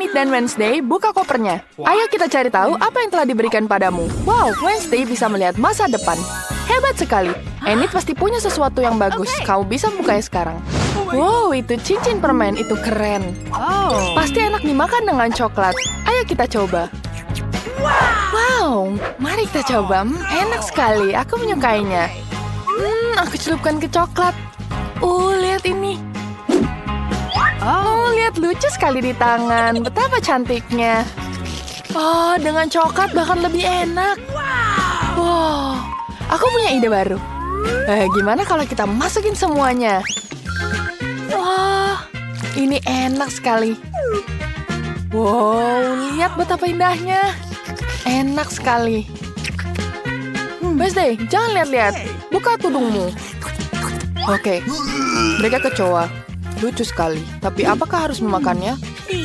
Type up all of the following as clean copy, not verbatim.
Enid dan Wednesday, buka kopernya. Ayo kita cari tahu apa yang telah diberikan padamu. Wow, Wednesday bisa melihat masa depan. Hebat sekali. Enid pasti punya sesuatu yang bagus. Kamu bisa bukanya sekarang. Wow, itu cincin permen. Itu keren. Pasti enak dimakan dengan coklat. Ayo kita coba. Wow, mari kita coba. Enak sekali. Aku menyukainya. Aku celupkan ke coklat. Lihat ini. Lihat lucu sekali di tangan. Betapa cantiknya. Dengan coklat bahkan lebih enak. Wow, aku punya ide baru. Gimana kalau kita masukin semuanya? Wah, ini enak sekali. Wow, lihat betapa indahnya. Enak sekali. Wednesday, jangan lihat-lihat. Buka tudungmu. Oke, mereka kecoa. Lucu sekali. Tapi apakah harus memakannya?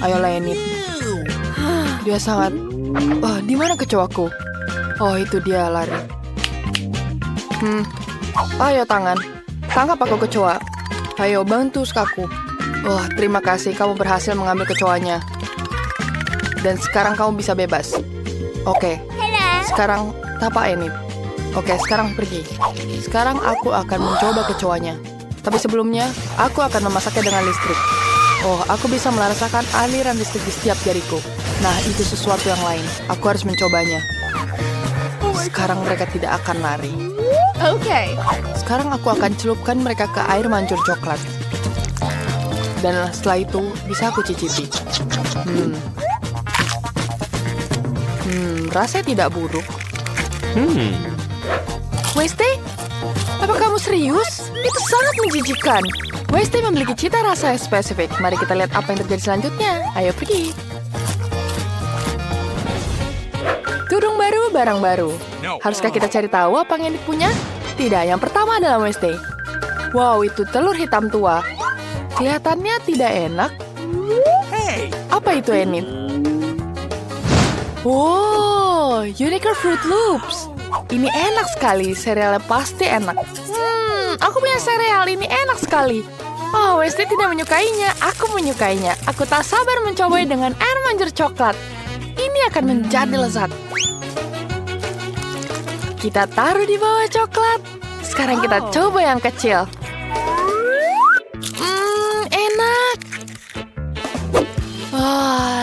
Ayolah, Enid. Dia sangat... di mana kecoaku? Itu dia lari. Ayo tangan. Tangkap aku kecoa. Ayo bantu skaku. Terima kasih kamu berhasil mengambil kecoanya. Dan sekarang kamu bisa bebas. Oke. Sekarang tapak Enid. Oke, sekarang pergi. Sekarang aku akan mencoba kecoanya. Tapi sebelumnya, aku akan memasaknya dengan listrik. Aku bisa merasakan aliran listrik di setiap jariku. Nah, itu sesuatu yang lain. Aku harus mencobanya. Sekarang mereka tidak akan lari. Oke. Sekarang aku akan celupkan mereka ke air mancur coklat. Dan setelah itu, bisa aku cicipi. Rasanya tidak buruk. Wednesday? Apa kamu serius? Itu sangat menjijikan. Wednesday memiliki cita rasa yang spesifik. Mari kita lihat apa yang terjadi selanjutnya. Ayo pergi. Tudung baru, barang baru. Haruskah kita cari tahu apa yang dipunya? Tidak, yang pertama adalah Wednesday. Wow, itu telur hitam tua. Kelihatannya tidak enak. Apa itu, Enid? Wow, Unicorn Fruit Loops. Ini enak sekali, serealnya pasti enak. Aku punya sereal, ini enak sekali. Wednesday tidak menyukainya, aku menyukainya. Aku tak sabar mencobanya dengan air mancur coklat. Ini akan menjadi lezat. Kita taruh di bawah coklat. Sekarang kita coba yang kecil. Enak.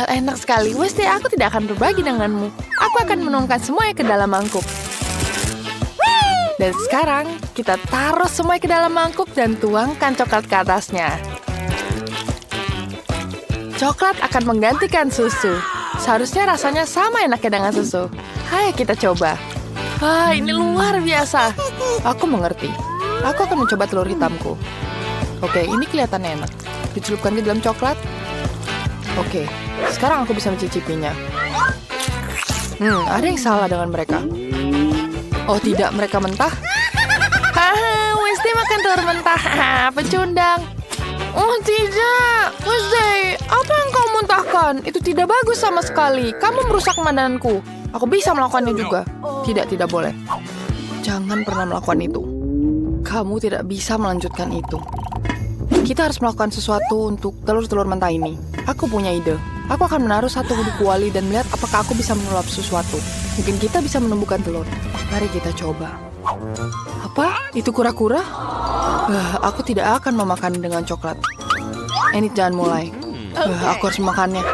Enak sekali. Wednesday, aku tidak akan berbagi denganmu. Aku akan menuangkan semuanya ke dalam mangkuk. Dan sekarang, kita taruh semuanya ke dalam mangkuk dan tuangkan coklat ke atasnya. Coklat akan menggantikan susu. Seharusnya rasanya sama enaknya dengan susu. Ayo kita coba. Ini luar biasa. Aku mengerti. Aku akan mencoba telur hitamku. Oke, ini kelihatannya enak. Dicelupkan ke dalam coklat. Oke, sekarang aku bisa mencicipinya. Ada yang salah dengan mereka. Tidak, mereka mentah. Wednesday makan telur mentah. Pecundang. Tidak. Wednesday, apa yang kau muntahkan? Itu tidak bagus sama sekali. Kamu merusak makananku. Aku bisa melakukannya juga. Tidak boleh. Jangan pernah melakukan itu. Kamu tidak bisa melanjutkan itu. Kita harus melakukan sesuatu untuk telur-telur mentah ini. Aku punya ide. Aku akan menaruh satu di kuali dan melihat apakah aku bisa menyulap sesuatu. Mungkin kita bisa menumbuhkan telur. Mari kita coba. Apa? Itu kura-kura? Aku tidak akan memakan dengan coklat. Enid, jangan mulai. Aku harus memakannya.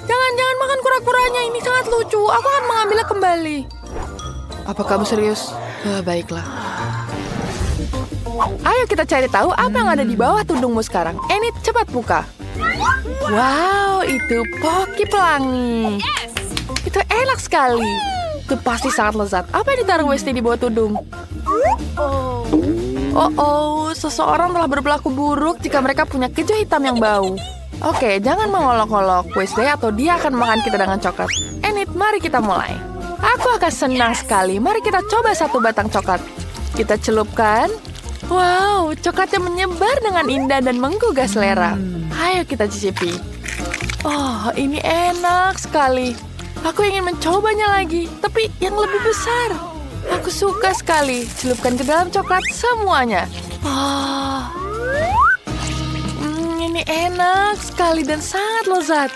Jangan makan kura-kuranya. Ini sangat lucu. Aku akan mengambilnya kembali. Apa kamu serius? Baiklah. Ayo kita cari tahu apa yang ada di bawah tudungmu sekarang. Enid, cepat buka. Wow, itu poki pelangi. Itu enak sekali. Itu pasti sangat lezat. Apa yang ditaruh Wednesday di bawah tudung? Seseorang telah berperilaku buruk jika mereka punya keju hitam yang bau. Oke, jangan mengolok-olok Wednesday atau dia akan makan kita dengan coklat. Enid, mari kita mulai. Aku akan senang sekali. Mari kita coba satu batang coklat. Kita celupkan. Wow, coklatnya menyebar dengan indah dan menggugah selera. Ayo kita cicipi. Ini enak sekali. Aku ingin mencobanya lagi, tapi yang lebih besar. Aku suka sekali. Celupkan ke dalam coklat semuanya. Ini enak sekali dan sangat lezat.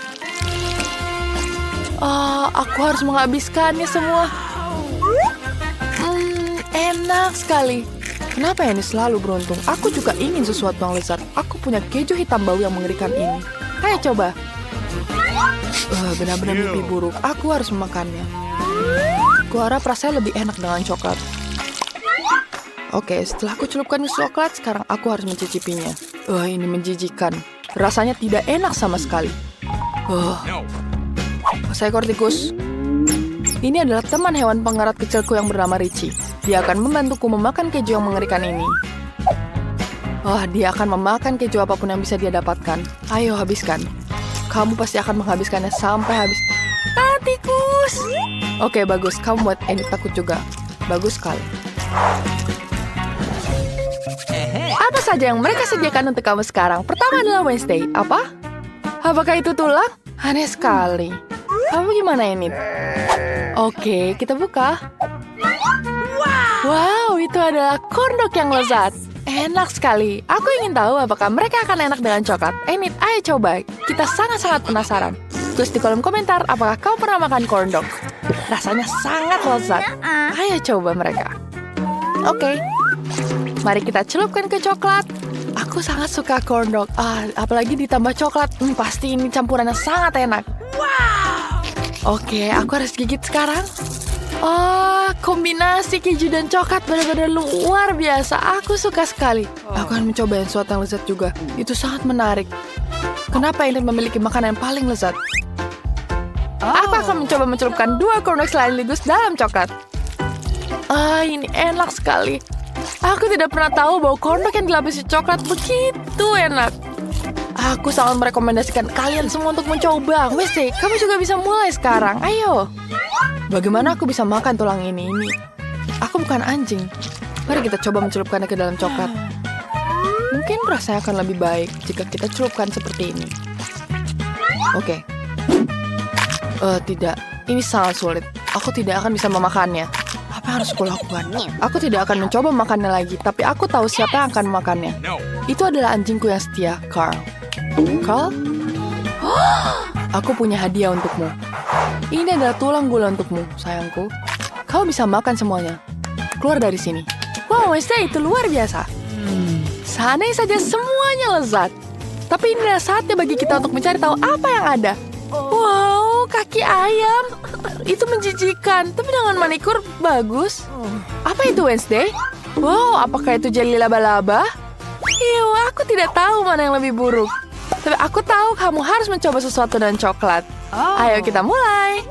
Aku harus menghabiskannya semua. Enak sekali. Kenapa ini selalu beruntung? Aku juga ingin sesuatu yang lezat. Aku punya keju hitam bau yang mengerikan ini. Ayo coba. Benar-benar mimpi buruk. Aku harus memakannya. Kuharap rasanya lebih enak dengan coklat. Oke, setelah aku celupkan coklat, sekarang aku harus mencicipinya. Ini menjijikan. Rasanya tidak enak sama sekali. Seekor tikus. Ini adalah teman hewan pengerat kecilku yang bernama Richie. Dia akan membantuku memakan keju yang mengerikan ini. Dia akan memakan keju apapun yang bisa dia dapatkan. Ayo, habiskan. Kamu pasti akan menghabiskannya sampai habis. Tikus! Oke, bagus. Kamu buat Enid takut juga. Bagus sekali. Apa saja yang mereka sediakan untuk kamu sekarang? Pertama adalah Wednesday. Apa? Apakah itu tulang? Aneh sekali. Kamu gimana, Enid? Oke, kita buka. Wow, itu adalah corn dog yang lezat. Enak sekali. Aku ingin tahu apakah mereka akan enak dengan coklat. Enid, ayo coba. Kita sangat-sangat penasaran. Tulis di kolom komentar apakah kau pernah makan corn dog. Rasanya sangat lezat. Ayo coba mereka. Oke. Mari kita celupkan ke coklat. Aku sangat suka corn dog. Apalagi ditambah coklat. Pasti ini campurannya sangat enak. Oke, aku harus gigit sekarang. Kombinasi keju dan coklat benar-benar luar biasa. Aku suka sekali. Aku akan mencoba sesuatu yang lezat juga. Itu sangat menarik. Kenapa ini memiliki makanan yang paling lezat? Aku akan mencoba mencelupkan 2 corn dog sekaligus dalam coklat. Ini enak sekali. Aku tidak pernah tahu bahwa corn dog yang dilapisi coklat begitu enak. Aku sangat merekomendasikan kalian semua untuk mencoba. Wednesday, kamu juga bisa mulai sekarang. Ayo. Bagaimana aku bisa makan tulang ini? Aku bukan anjing. Mari kita coba mencelupkannya ke dalam coklat. Mungkin rasanya akan lebih baik jika kita celupkan seperti ini. Oke. Tidak. Ini sangat sulit. Aku tidak akan bisa memakannya. Apa yang harus aku lakukan? Aku tidak akan mencoba memakannya lagi, tapi aku tahu siapa yang akan memakannya. Itu adalah anjingku yang setia, Carl. Carl? Aku punya hadiah untukmu. Ini adalah tulang gula untukmu, sayangku. Kau bisa makan semuanya. Keluar dari sini. Wow, Wednesday, itu luar biasa. Seandainya saja semuanya lezat. Tapi inilah saatnya bagi kita untuk mencari tahu apa yang ada. Wow, kaki ayam. Itu menjijikan, tapi dengan manikur bagus. Apa itu, Wednesday? Wow, apakah itu jeli laba-laba? Aku tidak tahu mana yang lebih buruk. Tapi aku tahu kamu harus mencoba sesuatu dengan coklat. Ayo kita mulai.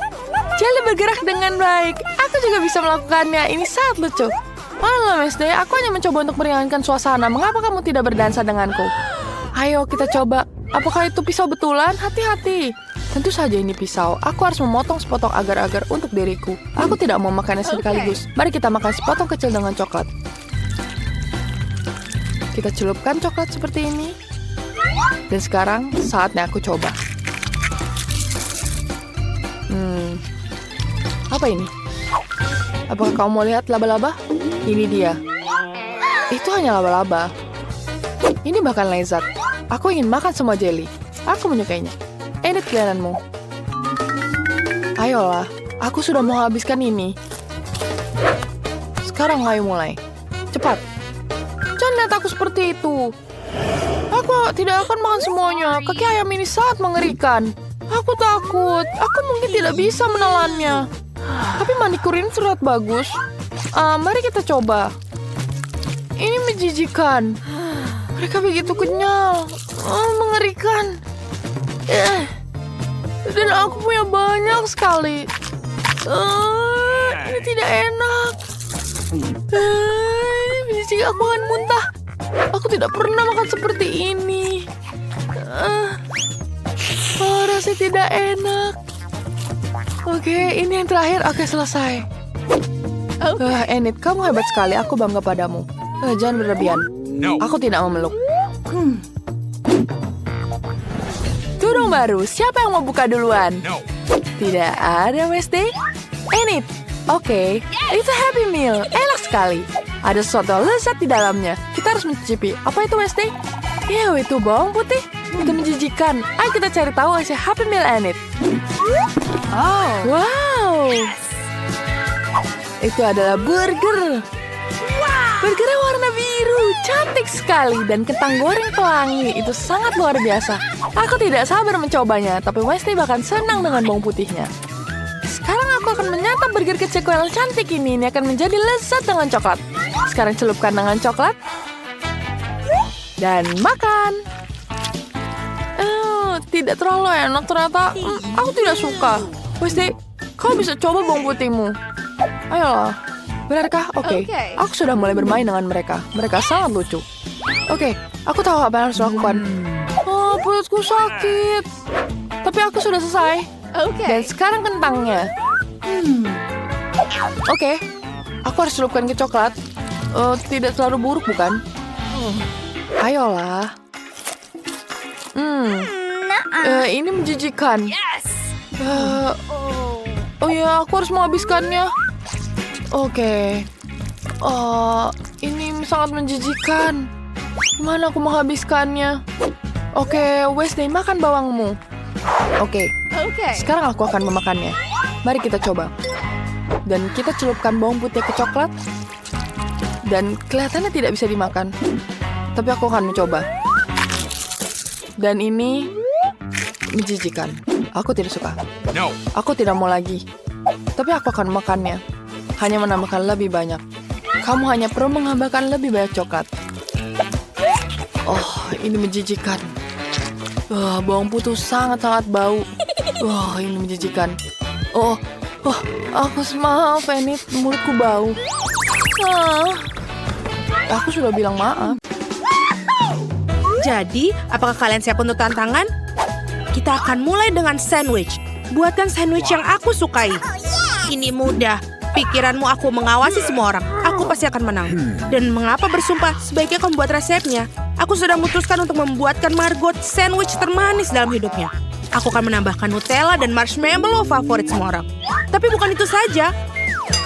Jeli bergerak dengan baik. Aku juga bisa melakukannya. Ini sangat lucu. Halo, Wednesday. Aku hanya mencoba untuk meringankan suasana. Mengapa kamu tidak berdansa denganku? Ayo kita coba. Apakah itu pisau betulan? Hati-hati. Tentu saja ini pisau. Aku harus memotong sepotong agar-agar untuk diriku. Aku tidak mau makannya sekaligus. Mari kita makan sepotong kecil dengan coklat. Kita celupkan coklat seperti ini. Dan sekarang saatnya aku coba. Apa ini? Apakah kamu mau lihat laba-laba? Ini dia. Itu hanya laba-laba. Ini bahkan lezat. Aku ingin makan semua jelly. Aku menyukainya. Edit kelihatanmu. Ayolah, aku sudah mau habiskan ini. Sekarang ayo mulai. Cepat. Jangan lihat aku seperti itu. Aku tidak akan makan semuanya. Kaki ayam ini sangat mengerikan. Aku takut. Aku mungkin tidak bisa menelannya. Tapi manikur ini terlihat bagus. Mari kita coba. Ini menjijikan. Mereka begitu kenyal. Mengerikan. Dan aku punya banyak sekali. Ini tidak enak. Ini menjijikan, aku akan muntah. Aku tidak pernah makan seperti ini. Rasanya tidak enak. Oke, ini yang terakhir. Oke, selesai. Enid, kamu hebat sekali. Aku bangga padamu. Jangan berlebihan. Aku tidak memeluk. Tudung baru. Siapa yang mau buka duluan? Tidak ada, Wednesday. Enid. Oke. Itu Happy Meal. Enak sekali. Ada sesuatu lezat di dalamnya. Kita harus mencicipi. Apa itu, Wednesday? Itu bawang putih. Itu menjijikan. Ayo kita cari tahu hasil Happy Meal and Eat. Wow. Itu adalah burger. Burgernya warna biru, cantik sekali. Dan kentang goreng pelangi, itu sangat luar biasa. Aku tidak sabar mencobanya, tapi Wednesday bahkan senang dengan bawang putihnya. Sekarang aku akan menyantap burger kecilku yang cantik ini. Ini akan menjadi lezat dengan coklat. Sekarang celupkan dengan coklat. Dan makan. Tidak terlalu enak ternyata. Aku tidak suka. Wednesday, kau bisa coba bawang putihmu. Ayolah. Benarkah? Oke. Aku sudah mulai bermain dengan mereka. Mereka sangat lucu. Oke, aku tahu apa yang harus lakukan. Perutku sakit. Tapi aku sudah selesai. Dan sekarang kentangnya. Oke, aku harus celupkan ke coklat. Tidak terlalu buruk, bukan? Ayolah. Ini menjijikan. Oh ya, aku harus menghabiskannya. Oke. Ini sangat menjijikan. Gimana aku menghabiskannya? Oke, Wednesday, makan bawangmu. Oke. Sekarang aku akan memakannya. Mari kita coba. Dan kita celupkan bawang putih ke coklat. Dan kelihatannya tidak bisa dimakan. Tapi aku akan mencoba. Dan ini menjijikan. Aku tidak suka. Aku tidak mau lagi. Tapi aku akan makannya. Hanya menambahkan lebih banyak. Kamu hanya perlu menambahkan lebih banyak coklat. Ini menjijikan. Bawang putih sangat-sangat bau. Ini menjijikan. Aku maaf, Enid. Mulutku bau. Aku sudah bilang maaf. Jadi, apakah kalian siap untuk tantangan? Kita akan mulai dengan sandwich. Buatkan sandwich yang aku sukai. Ini mudah. Pikiranmu aku mengawasi semua orang. Aku pasti akan menang. Dan mengapa bersumpah? Sebaiknya kamu buat resepnya. Aku sudah memutuskan untuk membuatkan Margot sandwich termanis dalam hidupnya. Aku akan menambahkan Nutella dan marshmallow favorit semua orang. Tapi bukan itu saja.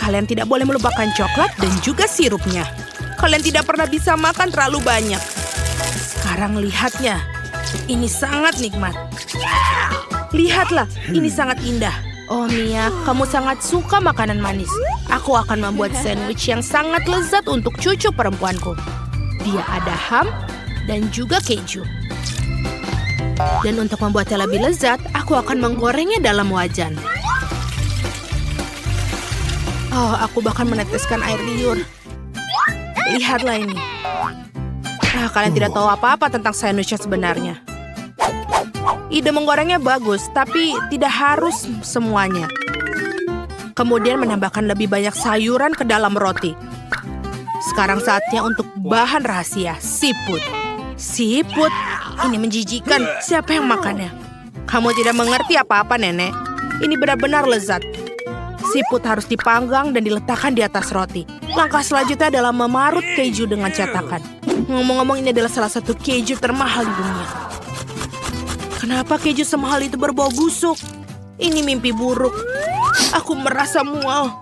Kalian tidak boleh melupakan coklat dan juga sirupnya. Kalian tidak pernah bisa makan terlalu banyak. Sekarang lihatnya. Ini sangat nikmat. Lihatlah, ini sangat indah. Oh Mia, kamu sangat suka makanan manis. Aku akan membuat sandwich yang sangat lezat untuk cucu perempuanku. Dia ada ham dan juga keju. Dan untuk membuatnya lebih lezat, aku akan menggorengnya dalam wajan. Aku bahkan meneteskan air liur. Lihatlah ini. Kalian tidak tahu apa-apa tentang sandwich yang sebenarnya. Ide menggorengnya bagus, tapi tidak harus semuanya. Kemudian menambahkan lebih banyak sayuran ke dalam roti. Sekarang saatnya untuk bahan rahasia, siput. Siput? Ini menjijikan. Siapa yang makannya? Kamu tidak mengerti apa-apa, Nenek. Ini benar-benar lezat. Siput harus dipanggang dan diletakkan di atas roti. Langkah selanjutnya adalah memarut keju dengan cetakan. Ngomong-ngomong, ini adalah salah satu keju termahal di dunia. Kenapa keju semahal itu berbau busuk? Ini mimpi buruk. Aku merasa mual.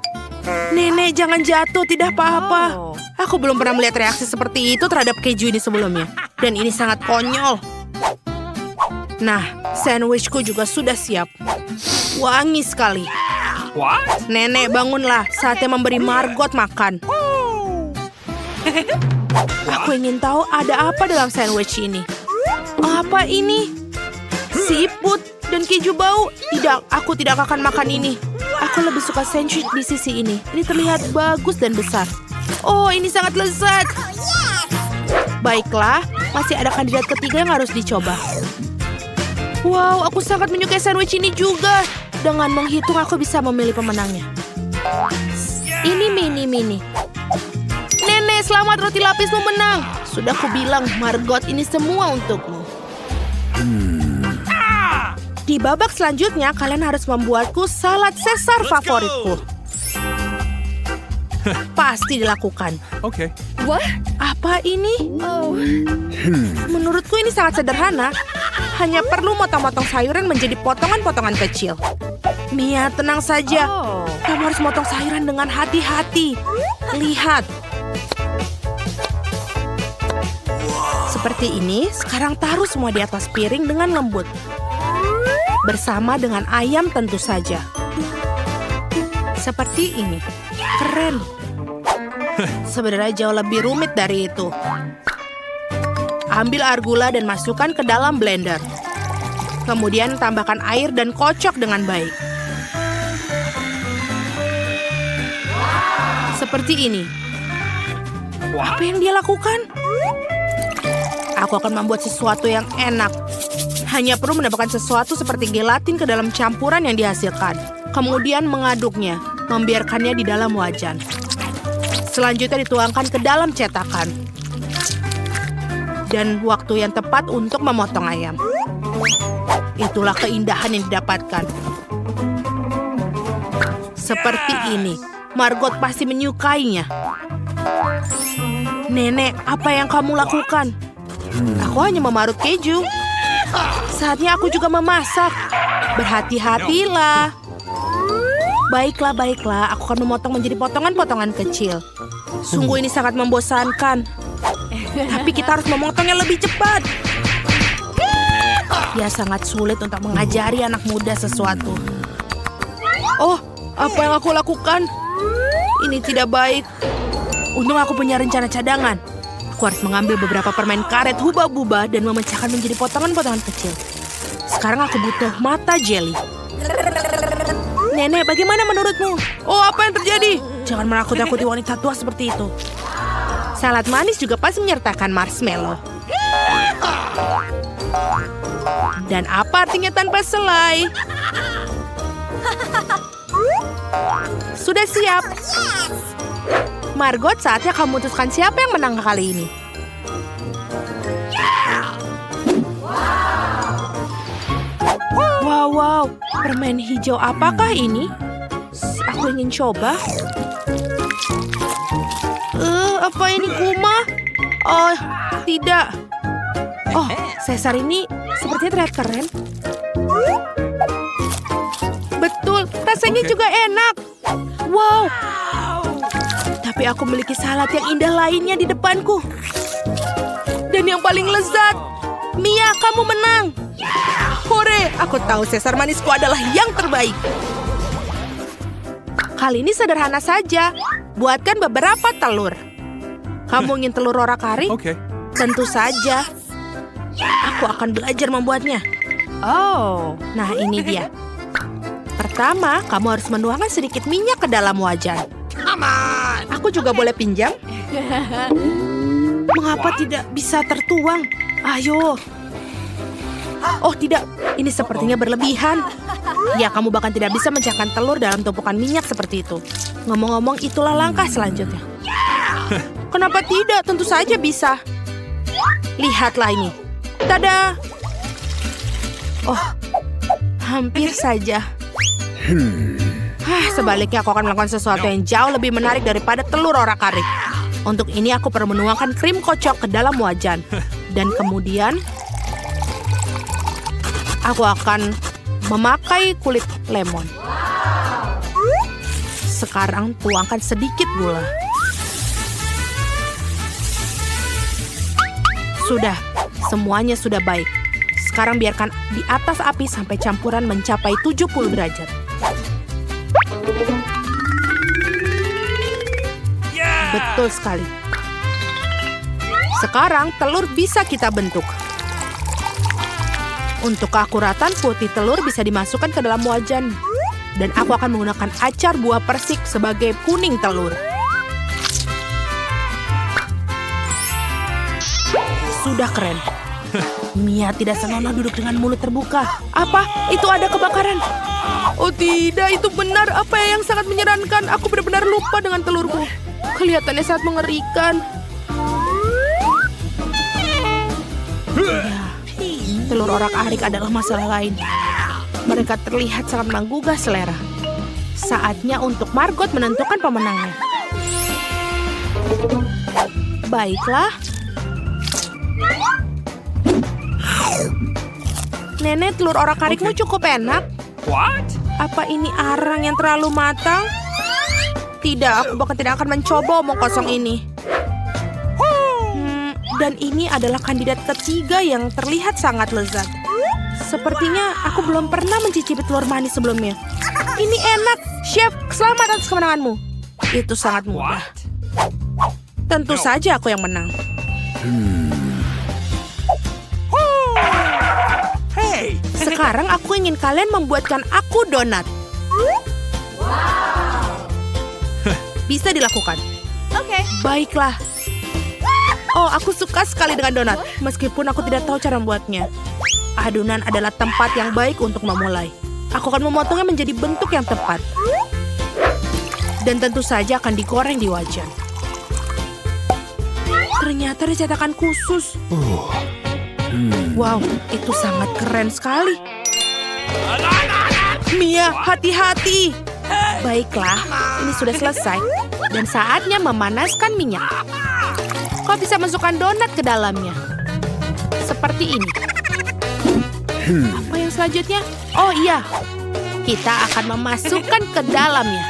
Nenek, jangan jatuh, tidak apa-apa. Aku belum pernah melihat reaksi seperti itu terhadap keju ini sebelumnya. Dan ini sangat konyol. Nah, sandwichku juga sudah siap. Wangi sekali. Nenek, bangunlah. Saatnya memberi Margot makan. Aku ingin tahu ada apa dalam sandwich ini. Apa ini? Siput dan keju bau? Tidak, aku tidak akan makan ini. Aku lebih suka sandwich di sisi ini. Ini terlihat bagus dan besar. Oh, ini sangat lezat. Baiklah, masih ada kandidat ketiga yang harus dicoba. Wow, aku sangat menyukai sandwich ini juga. Dengan menghitung, aku bisa memilih pemenangnya. Ini mini. Nenek, selamat, roti lapismu menang. Sudah kubilang, Margot, ini semua untukmu. Di babak selanjutnya, kalian harus membuatku salad Caesar favoritku. Pasti dilakukan. Oke. Apa ini? Menurutku ini sangat sederhana. Hanya perlu motong-motong sayuran menjadi potongan-potongan kecil. Mia, tenang saja. Kamu harus motong sayuran dengan hati-hati. Lihat. Seperti ini, sekarang taruh semua di atas piring dengan lembut. Bersama dengan ayam tentu saja. Seperti ini. Keren. Sebenarnya jauh lebih rumit dari itu. Ambil arugula dan masukkan ke dalam blender. Kemudian tambahkan air dan kocok dengan baik. Seperti ini. Apa yang dia lakukan? Aku akan membuat sesuatu yang enak. Hanya perlu menambahkan sesuatu seperti gelatin ke dalam campuran yang dihasilkan. Kemudian mengaduknya, membiarkannya di dalam wajan. Selanjutnya dituangkan ke dalam cetakan. Dan waktu yang tepat untuk memotong ayam. Itulah keindahan yang didapatkan. Seperti ini. Margot pasti menyukainya. Nenek, apa yang kamu lakukan? Aku hanya memarut keju. Saatnya aku juga memasak. Berhati-hatilah. Baiklah, baiklah. Aku akan memotong menjadi potongan-potongan kecil. Sungguh ini sangat membosankan. Tapi kita harus memotongnya lebih cepat. Ya, sangat sulit untuk mengajari anak muda sesuatu. Oh, apa yang aku lakukan? Ini tidak baik. Untung aku punya rencana cadangan. Aku harus mengambil beberapa permen karet hubah-bubah dan memecahkan menjadi potongan-potongan kecil. Sekarang aku butuh mata jelly. Nenek, bagaimana menurutmu? Oh, apa yang terjadi? Jangan menakut-nakuti wanita tua seperti itu. Salad manis juga pasti menyertakan marshmallow. Dan apa artinya tanpa selai? Sudah siap. Margot, saatnya kamu memutuskan siapa yang menang kali ini. Wow, permen hijau apakah ini? Aku ingin coba. Apa ini kuma? Oh, tidak. Oh, Caesar ini sepertinya terlihat keren. Betul, rasanya juga enak. Wow. Tapi aku memiliki salad yang indah lainnya di depanku. Dan yang paling lezat. Mia, kamu menang. Hore, aku tahu Caesar manisku adalah yang terbaik. Kali ini sederhana saja. Buatkan beberapa telur. Kamu ingin telur orak-arik? Okay. Tentu saja. Aku akan belajar membuatnya. Oh, nah ini dia. Pertama, kamu harus menuangkan sedikit minyak ke dalam wajan. Aku juga boleh pinjam? Mengapa tidak bisa tertuang? Ayo. Oh tidak, ini sepertinya berlebihan. Ya, kamu bahkan tidak bisa mencahkan telur dalam tumpukan minyak seperti itu. Ngomong-ngomong, itulah langkah selanjutnya. Kenapa tidak? Tentu saja bisa. Lihatlah ini. Tada! Oh, hampir saja. Sebaliknya aku akan melakukan sesuatu yang jauh lebih menarik daripada telur orak-arik. Untuk ini aku perlu menuangkan krim kocok ke dalam wajan. Dan kemudian aku akan memakai kulit lemon. Sekarang tuangkan sedikit gula. Sudah, semuanya sudah baik. Sekarang biarkan di atas api sampai campuran mencapai 70 derajat. Betul sekali. Sekarang telur bisa kita bentuk. Untuk keakuratan, putih telur bisa dimasukkan ke dalam wajan. Dan aku akan menggunakan acar buah persik sebagai kuning telur. Sudah keren. Mia tidak senonoh duduk dengan mulut terbuka. Apa? Itu ada kebakaran. Oh tidak, itu benar. Apa yang sangat menyerankan. Aku benar-benar lupa dengan telurku. Kelihatannya sangat mengerikan. Ya, telur orak-arik adalah masalah lain. Mereka terlihat sangat menggugah selera. Saatnya untuk Margot menentukan pemenangnya. Baiklah. Nenek, telur orak-arikmu cukup enak. What? Apa ini arang yang terlalu matang? Tidak, aku bahkan tidak akan mencoba omong kosong ini. Dan ini adalah kandidat ketiga yang terlihat sangat lezat. Sepertinya aku belum pernah mencicipi telur manis sebelumnya. Ini enak. Chef, selamat atas kemenanganmu. Itu sangat mudah. Tentu saja aku yang menang. Sekarang aku ingin kalian membuatkan aku donat. Bisa dilakukan. Oke. Baiklah. Oh, aku suka sekali dengan donat. Meskipun aku tidak tahu cara membuatnya. Adonan adalah tempat yang baik untuk memulai. Aku akan memotongnya menjadi bentuk yang tepat. Dan tentu saja akan digoreng di wajan. Ternyata ada cetakan khusus. Wow, itu sangat keren sekali. Mia, hati-hati. Baiklah, ini sudah selesai. Dan saatnya memanaskan minyak. Kau bisa masukkan donat ke dalamnya. Seperti ini. Apa yang selanjutnya? Oh iya, kita akan memasukkan ke dalamnya.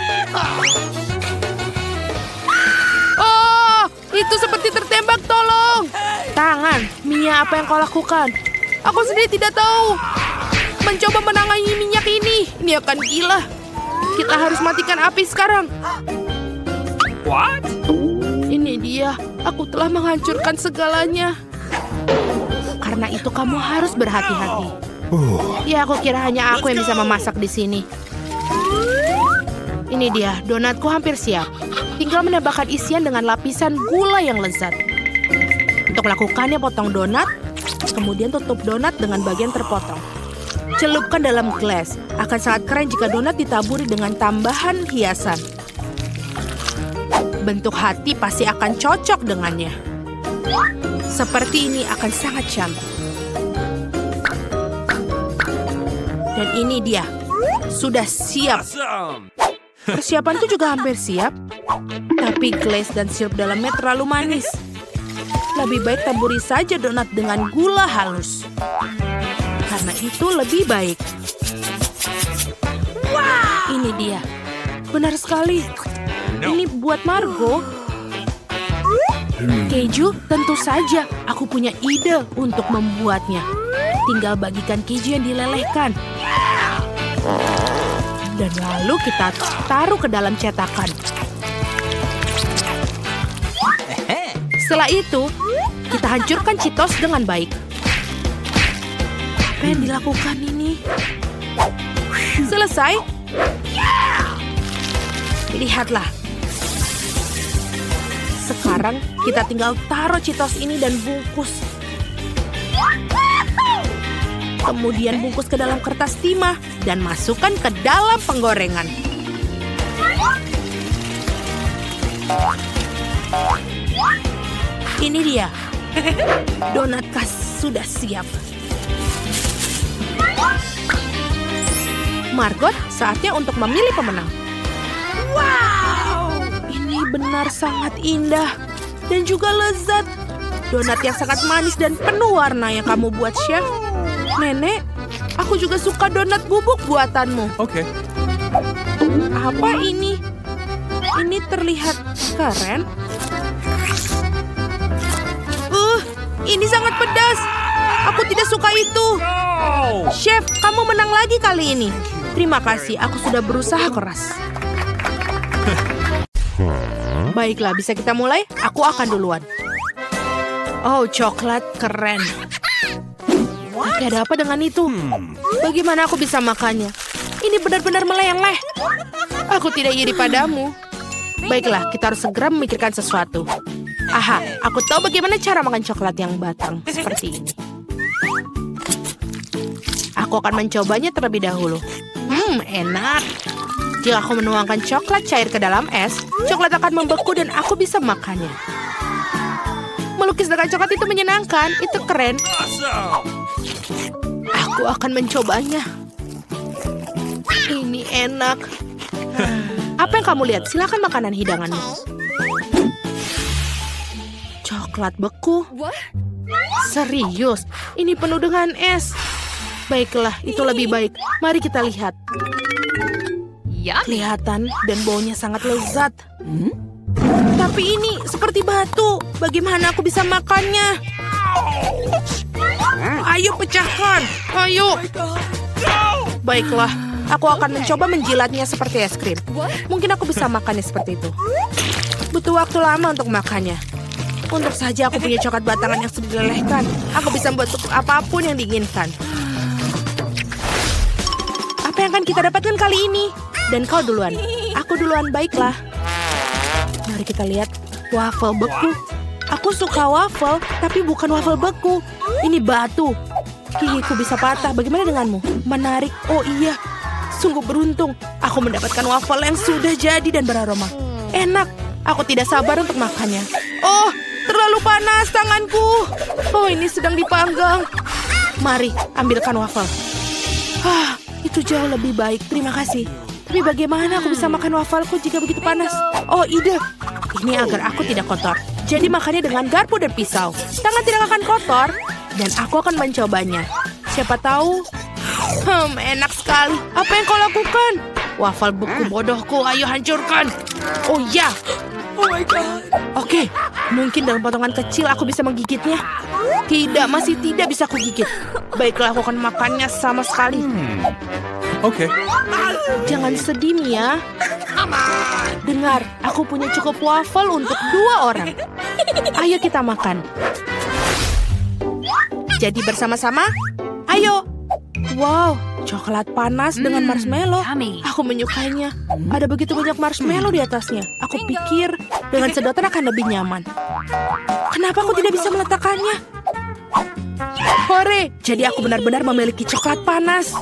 Oh, itu seperti tertembak, tolong. Tangan, Mia, apa yang kau lakukan? Aku sendiri tidak tahu. Mencoba menangani minyak ini akan gila. Kita harus matikan api sekarang. What? Ini dia, aku telah menghancurkan segalanya. Karena itu kamu harus berhati-hati. Ya, aku kira hanya aku yang bisa memasak di sini. Ini dia, donatku hampir siap. Tinggal menambahkan isian dengan lapisan gula yang lezat. Untuk melakukannya, potong donat, kemudian tutup donat dengan bagian terpotong. Celupkan dalam gelas. Akan sangat keren jika donat ditaburi dengan tambahan hiasan. Bentuk hati pasti akan cocok dengannya. Seperti ini akan sangat cantik. Dan ini dia, sudah siap. Awesome. Persiapanku juga hampir siap. Tapi glaze dan sirup dalamnya terlalu manis. Lebih baik taburi saja donat dengan gula halus. Karena itu lebih baik. Wow! Ini dia. Benar sekali. Ini buat Margo. Keju, tentu saja. Aku punya ide untuk membuatnya. Tinggal bagikan keju yang dilelehkan. Dan lalu kita taruh ke dalam cetakan. Setelah itu, kita hancurkan Cheetos dengan baik. Apa yang dilakukan ini? Selesai? Lihatlah. Sekarang kita tinggal taruh Cheetos ini dan bungkus. Kemudian bungkus ke dalam kertas timah dan masukkan ke dalam penggorengan. Ini dia. Donat khas sudah siap. Margot, saatnya untuk memilih pemenang. Wow! Ini benar sangat indah dan juga lezat. Donat yang sangat manis dan penuh warna yang kamu buat, Chef. Nenek, aku juga suka donat bubuk buatanmu. Okay. Apa ini? Ini terlihat keren. Ini sangat pedas. Aku tidak suka itu. No! Chef, kamu menang lagi kali ini. Terima kasih, aku sudah berusaha keras. Baiklah, bisa kita mulai? Aku akan duluan. Oh, coklat keren. Tapi ada apa dengan itu? Bagaimana aku bisa makannya? Ini benar-benar meleleh. Aku tidak iri padamu. Baiklah, kita harus segera memikirkan sesuatu. Aha, aku tahu bagaimana cara makan coklat yang batang. Seperti ini. Aku akan mencobanya terlebih dahulu. Enak. Jika aku menuangkan coklat cair ke dalam es, coklat akan membeku dan aku bisa makannya. Melukis dengan coklat itu menyenangkan. Itu keren. Awesome. Aku akan mencobanya. Ini enak. Apa yang kamu lihat? Silakan makanan hidanganmu. Coklat beku. Serius, ini penuh dengan es. Baiklah, itu lebih baik. Mari kita lihat. Yummy. Kelihatan dan baunya sangat lezat. Tapi ini seperti batu. Bagaimana aku bisa makannya? Ayo pecahkan. Ayo. Baiklah, aku akan mencoba menjilatnya seperti es krim. Mungkin aku bisa makannya seperti itu. Butuh waktu lama untuk makannya. Untuk saja aku punya coklat batangan yang sudah dilelehkan. Aku bisa membuat sup apapun yang diinginkan. Apa yang akan kita dapatkan kali ini? Dan kau duluan. Aku duluan, baiklah. Mari kita lihat. Waffle beku. Aku suka waffle, tapi bukan waffle beku. Ini batu. Gigiku bisa patah. Bagaimana denganmu? Menarik. Oh iya. Sungguh beruntung. Aku mendapatkan waffle yang sudah jadi dan beraroma. Enak. Aku tidak sabar untuk makannya. Oh, terlalu panas tanganku. Oh, ini sedang dipanggang. Mari, ambilkan waffle. Itu jauh lebih baik. Terima kasih. Tapi bagaimana aku bisa makan wafelku jika begitu panas? Oh, ide. Ini agar aku tidak kotor. Jadi makannya dengan garpu dan pisau. Tangan tidak akan kotor. Dan aku akan mencobanya. Siapa tahu? Enak sekali. Apa yang kau lakukan? Wafel beku bodohku, ayo hancurkan. Oh ya. Oh my God. Oke, mungkin dalam potongan kecil aku bisa menggigitnya. Tidak, masih tidak bisa kugigit. Baiklah, aku akan makannya sama sekali. Okay. Jangan sedih, Mia. Dengar, aku punya cukup waffle untuk 2 orang. Ayo kita makan. Jadi bersama-sama, ayo. Wow, coklat panas dengan marshmallow. Aku menyukainya. Ada begitu banyak marshmallow di atasnya. Aku pikir dengan sedotan akan lebih nyaman. Kenapa aku tidak bisa meletakkannya? Hore, jadi aku benar-benar memiliki coklat panas.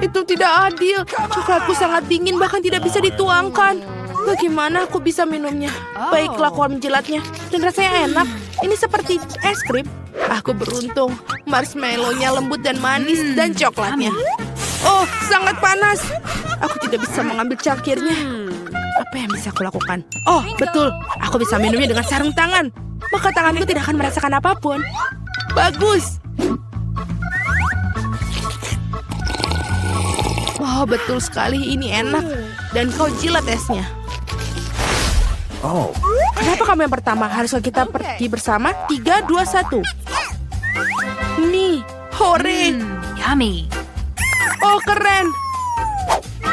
Itu tidak adil. Coklatku sangat dingin, bahkan tidak bisa dituangkan. Bagaimana aku bisa minumnya? Baiklah, aku akan menjilatnya. Dan rasanya enak. Ini seperti es krim. Aku beruntung. Marshmallow-nya lembut dan manis dan coklatnya. Oh, sangat panas. Aku tidak bisa mengambil cangkirnya. Apa yang bisa aku lakukan? Oh, betul. Aku bisa minumnya dengan sarung tangan. Maka tanganku tidak akan merasakan apapun. Bagus. Oh, betul sekali. Ini enak. Dan kau jilat esnya. Oh. Kenapa kamu yang pertama? Haruskah kita pergi bersama? 3, 2, 1. Nih, hore. Yummy. Oh, keren.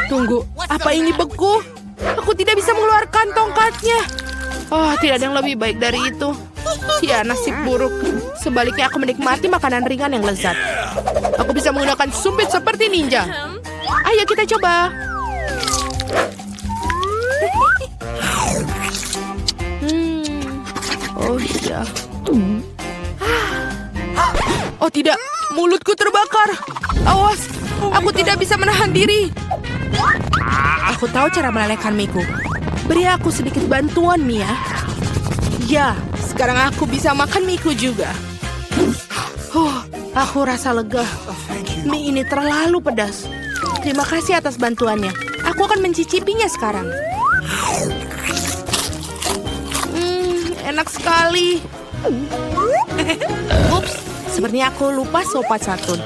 Tunggu, apa ini beku? Aku tidak bisa mengeluarkan tongkatnya. Oh, tidak ada yang lebih baik dari itu. Ya, nasib buruk. Sebaliknya aku menikmati makanan ringan yang lezat. Aku bisa menggunakan sumpit seperti ninja. Ayo kita coba. Oh iya. Oh tidak, mulutku terbakar. Awas, aku tidak bisa menahan diri. Aku tahu cara melelehkan miku. Beri aku sedikit bantuan, Mia. Ya, sekarang aku bisa makan miku juga. Aku rasa lega. Mie ini terlalu pedas. Terima kasih atas bantuannya. Aku akan mencicipinya sekarang. Enak sekali. Ups, sepertinya aku lupa sopat santun.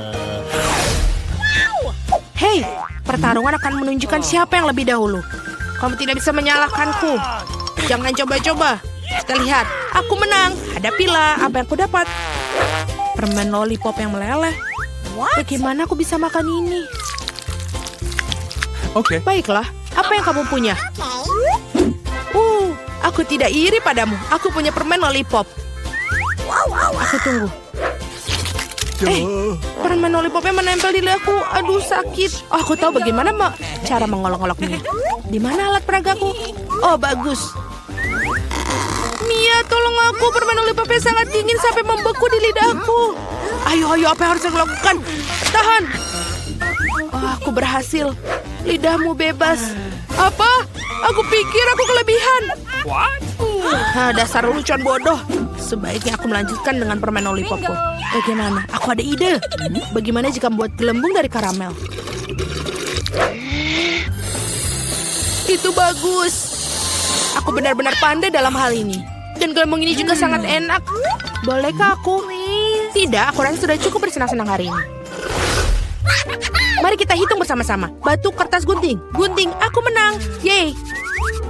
Hei, pertarungan akan menunjukkan siapa yang lebih dahulu. Kamu tidak bisa menyalahkanku. Jangan coba-coba. Kita lihat, aku menang. Hadapilah apa yang aku dapat. Permen lollipop yang meleleh. Bagaimana aku bisa makan ini? Okay. Baiklah, apa yang kamu punya? Aku tidak iri padamu. Aku punya permen lollipop. Aku tunggu. Permen lollipopnya menempel di lihatku. Aduh, sakit. Oh, aku tahu bagaimana cara mengolok-oloknya. Di mana alat peragaku? Oh, bagus. Mia, tolong aku. Permen lollipopnya sangat dingin sampai membeku di lidahku. Ayo, apa yang harus aku lakukan? Tahan. Oh, aku berhasil. Lidahmu bebas. Apa? Aku pikir aku kelebihan. What? Dasar lucuan bodoh. Sebaiknya aku melanjutkan dengan permen lollipopku. Bagaimana? Aku ada ide. Bagaimana jika membuat gelembung dari karamel? Itu bagus. Aku benar-benar pandai dalam hal ini. Dan gelembung ini juga sangat enak. Bolehkah aku? Tidak, aku rasa sudah cukup bersenang-senang hari ini. Mari kita hitung bersama-sama. Batu, kertas, gunting. Gunting, aku menang. Yeay.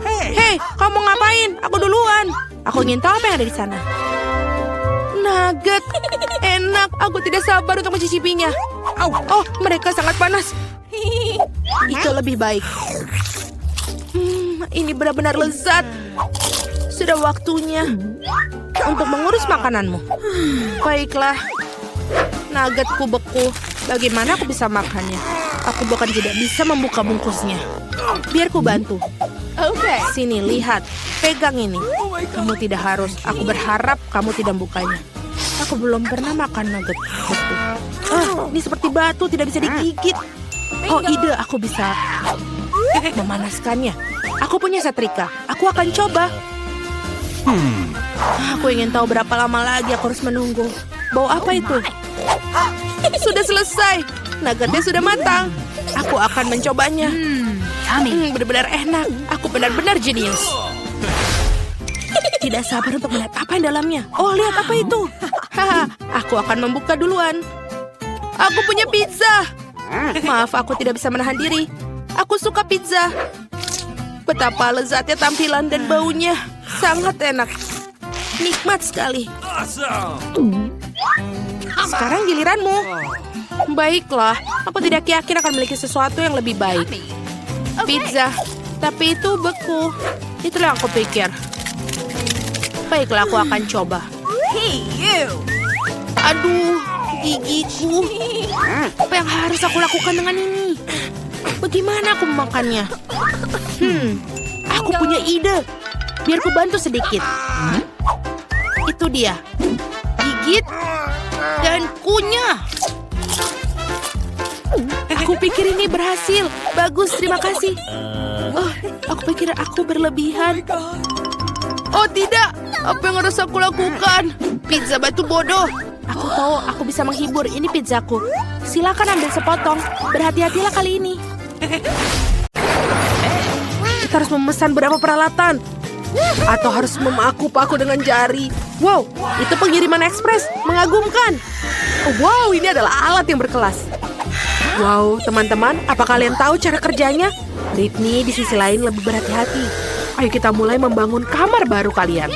Hei, kamu ngapain? Aku duluan. Aku ingin tahu apa yang ada di sana. Nugget, enak. Aku tidak sabar untuk mencicipinya. Oh, mereka sangat panas. Itu lebih baik. Ini benar-benar lezat. Sudah waktunya untuk mengurus makananmu. Baiklah. Nuggetku beku. Bagaimana aku bisa makannya? Aku bahkan tidak bisa membuka bungkusnya. Biar ku bantu. Oke. Sini, lihat. Pegang ini. Kamu tidak harus. Aku berharap kamu tidak membukanya. Aku belum pernah makan nugget beku. Ini seperti batu, tidak bisa digigit. Oh, ide. Aku bisa memanaskannya. Aku punya setrika. Aku akan coba. Aku ingin tahu berapa lama lagi aku harus menunggu. Bau apa itu? Sudah selesai. Nuggetnya sudah matang. Aku akan mencobanya. Benar-benar enak. Aku benar-benar jenius. Tidak sabar untuk melihat apa yang dalamnya. Oh, lihat apa itu. Aku akan membuka duluan. Aku punya pizza. Maaf, aku tidak bisa menahan diri. Aku suka pizza. Betapa lezatnya tampilan dan baunya. Sangat enak. Nikmat sekali. Sekarang giliranmu. Baiklah, aku tidak yakin akan memiliki sesuatu yang lebih baik. Pizza, tapi itu beku. Itulah yang aku pikir. Baiklah, aku akan coba. Aduh, gigiku. Apa yang harus aku lakukan dengan ini? Bagaimana aku memakannya? Aku punya ide. Biar ku bantu sedikit. Itu dia. Gigit dan kunyah. Aku pikir ini berhasil. Bagus, terima kasih. Oh, aku pikir aku berlebihan. Oh tidak, apa yang harus aku lakukan? Pizza batu bodoh. Aku tahu aku bisa menghibur. Ini pizzaku. Silakan ambil sepotong. Berhati-hatilah kali ini. Kita harus memesan beberapa peralatan. Atau harus memaku-paku dengan jari. Wow, itu pengiriman ekspres. Mengagumkan. Wow, ini adalah alat yang berkelas. Wow, teman-teman, apa kalian tahu cara kerjanya? Britney di sisi lain lebih berhati-hati. Ayo kita mulai membangun kamar baru kalian.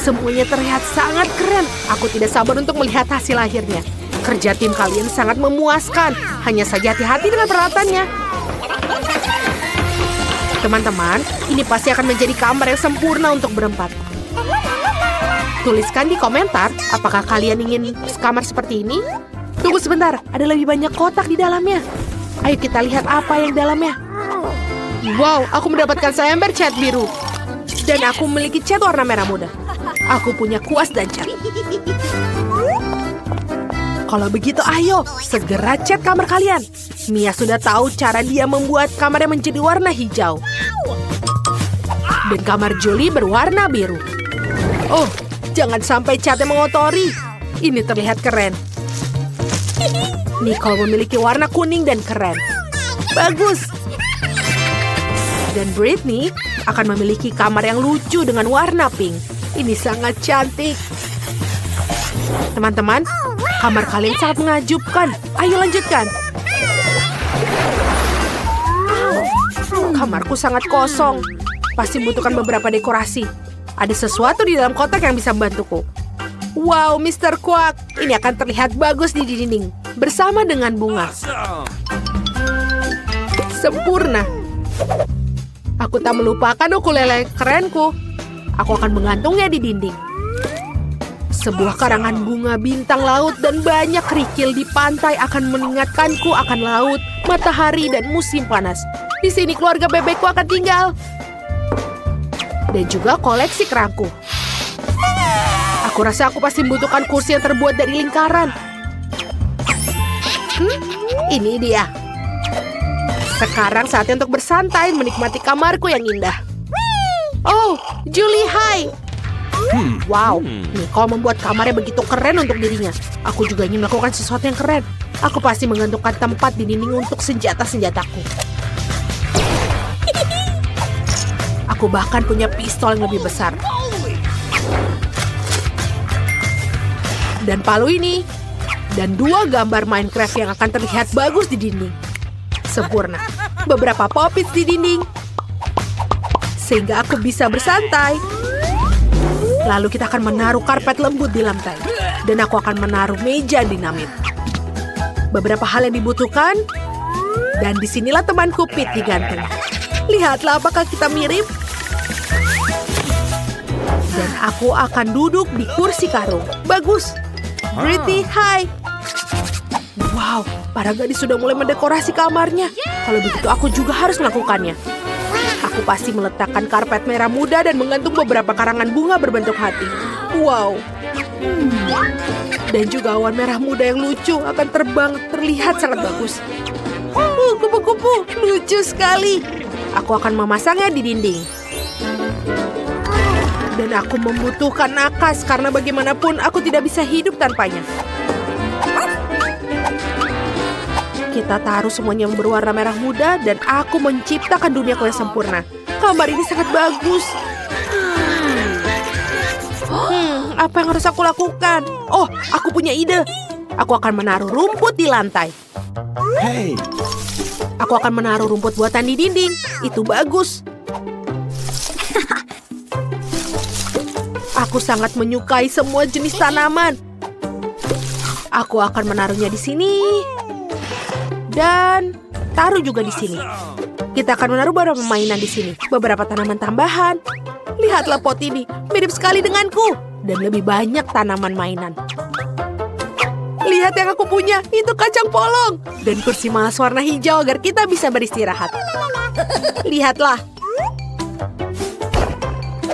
Semuanya terlihat sangat keren. Aku tidak sabar untuk melihat hasil akhirnya. Kerja tim kalian sangat memuaskan. Hanya saja hati-hati dengan peralatannya. Teman-teman, ini pasti akan menjadi kamar yang sempurna untuk berempat. Tuliskan di komentar, apakah kalian ingin kamar seperti ini? Tunggu sebentar, ada lebih banyak kotak di dalamnya. Ayo kita lihat apa yang dalamnya. Wow, aku mendapatkan seember cat biru. Dan aku memiliki cat warna merah muda. Aku punya kuas dan cat. Kalau begitu, ayo segera cat kamar kalian. Mia sudah tahu cara dia membuat kamarnya menjadi warna hijau. Dan kamar Julie berwarna biru. Oh, jangan sampai catnya mengotori. Ini terlihat keren. Nicole memiliki warna kuning dan keren. Bagus. Dan Britney akan memiliki kamar yang lucu dengan warna pink. Ini sangat cantik. Teman-teman, kamar kalian sangat mengejutkan. Ayo lanjutkan. Kamarku sangat kosong. Pasti membutuhkan beberapa dekorasi. Ada sesuatu di dalam kotak yang bisa membantuku. Wow, Mr. Quack. Ini akan terlihat bagus di dinding. Bersama dengan bunga. Sempurna. Aku tak melupakan ukulele kerenku. Aku akan mengantungnya di dinding. Sebuah karangan bunga bintang laut dan banyak kerikil di pantai akan mengingatkanku akan laut, matahari, dan musim panas. Di sini keluarga bebekku akan tinggal. Dan juga koleksi kerangku. Aku rasa aku pasti membutuhkan kursi yang terbuat dari lingkaran. Ini dia. Sekarang saatnya untuk bersantai menikmati kamarku yang indah. Oh, Julie, hai. Wow, Nicole membuat kamarnya begitu keren untuk dirinya. Aku juga ingin melakukan sesuatu yang keren. Aku pasti menggantungkan tempat di dinding untuk senjata-senjataku. Aku bahkan punya pistol yang lebih besar. Dan palu ini. Dan 2 gambar Minecraft yang akan terlihat bagus di dinding. Sempurna. Beberapa pop-its di dinding. sehingga aku bisa bersantai. Lalu kita akan menaruh karpet lembut di lantai. Dan aku akan menaruh meja dinamit. Beberapa hal yang dibutuhkan. Dan disinilah temanku Pete digantung. Lihatlah apakah kita mirip. Dan aku akan duduk di kursi karung. Bagus. Pretty, hai. Wow, para gadis sudah mulai mendekorasi kamarnya. Kalau begitu aku juga harus melakukannya. Aku pasti meletakkan karpet merah muda dan menggantung beberapa karangan bunga berbentuk hati. Wow. Dan juga awan merah muda yang lucu akan terbang terlihat sangat bagus. Kupu-kupu, lucu sekali. Aku akan memasangnya di dinding. Dan aku membutuhkan nakas karena bagaimanapun aku tidak bisa hidup tanpanya. Kita taruh semuanya yang berwarna merah muda dan aku menciptakan duniaku yang sempurna. Kamar ini sangat bagus. Apa yang harus aku lakukan? Oh, aku punya ide. Aku akan menaruh rumput di lantai. Hey. Aku akan menaruh rumput buatan di dinding. Itu bagus. Aku sangat menyukai semua jenis tanaman. Aku akan menaruhnya di sini. Dan taruh juga di sini. Kita akan menaruh beberapa mainan di sini. Beberapa tanaman tambahan. Lihatlah pot ini. Mirip sekali denganku. Dan lebih banyak tanaman mainan. Lihat yang aku punya. Itu kacang polong. Dan kursi malas warna hijau agar kita bisa beristirahat. Lihatlah.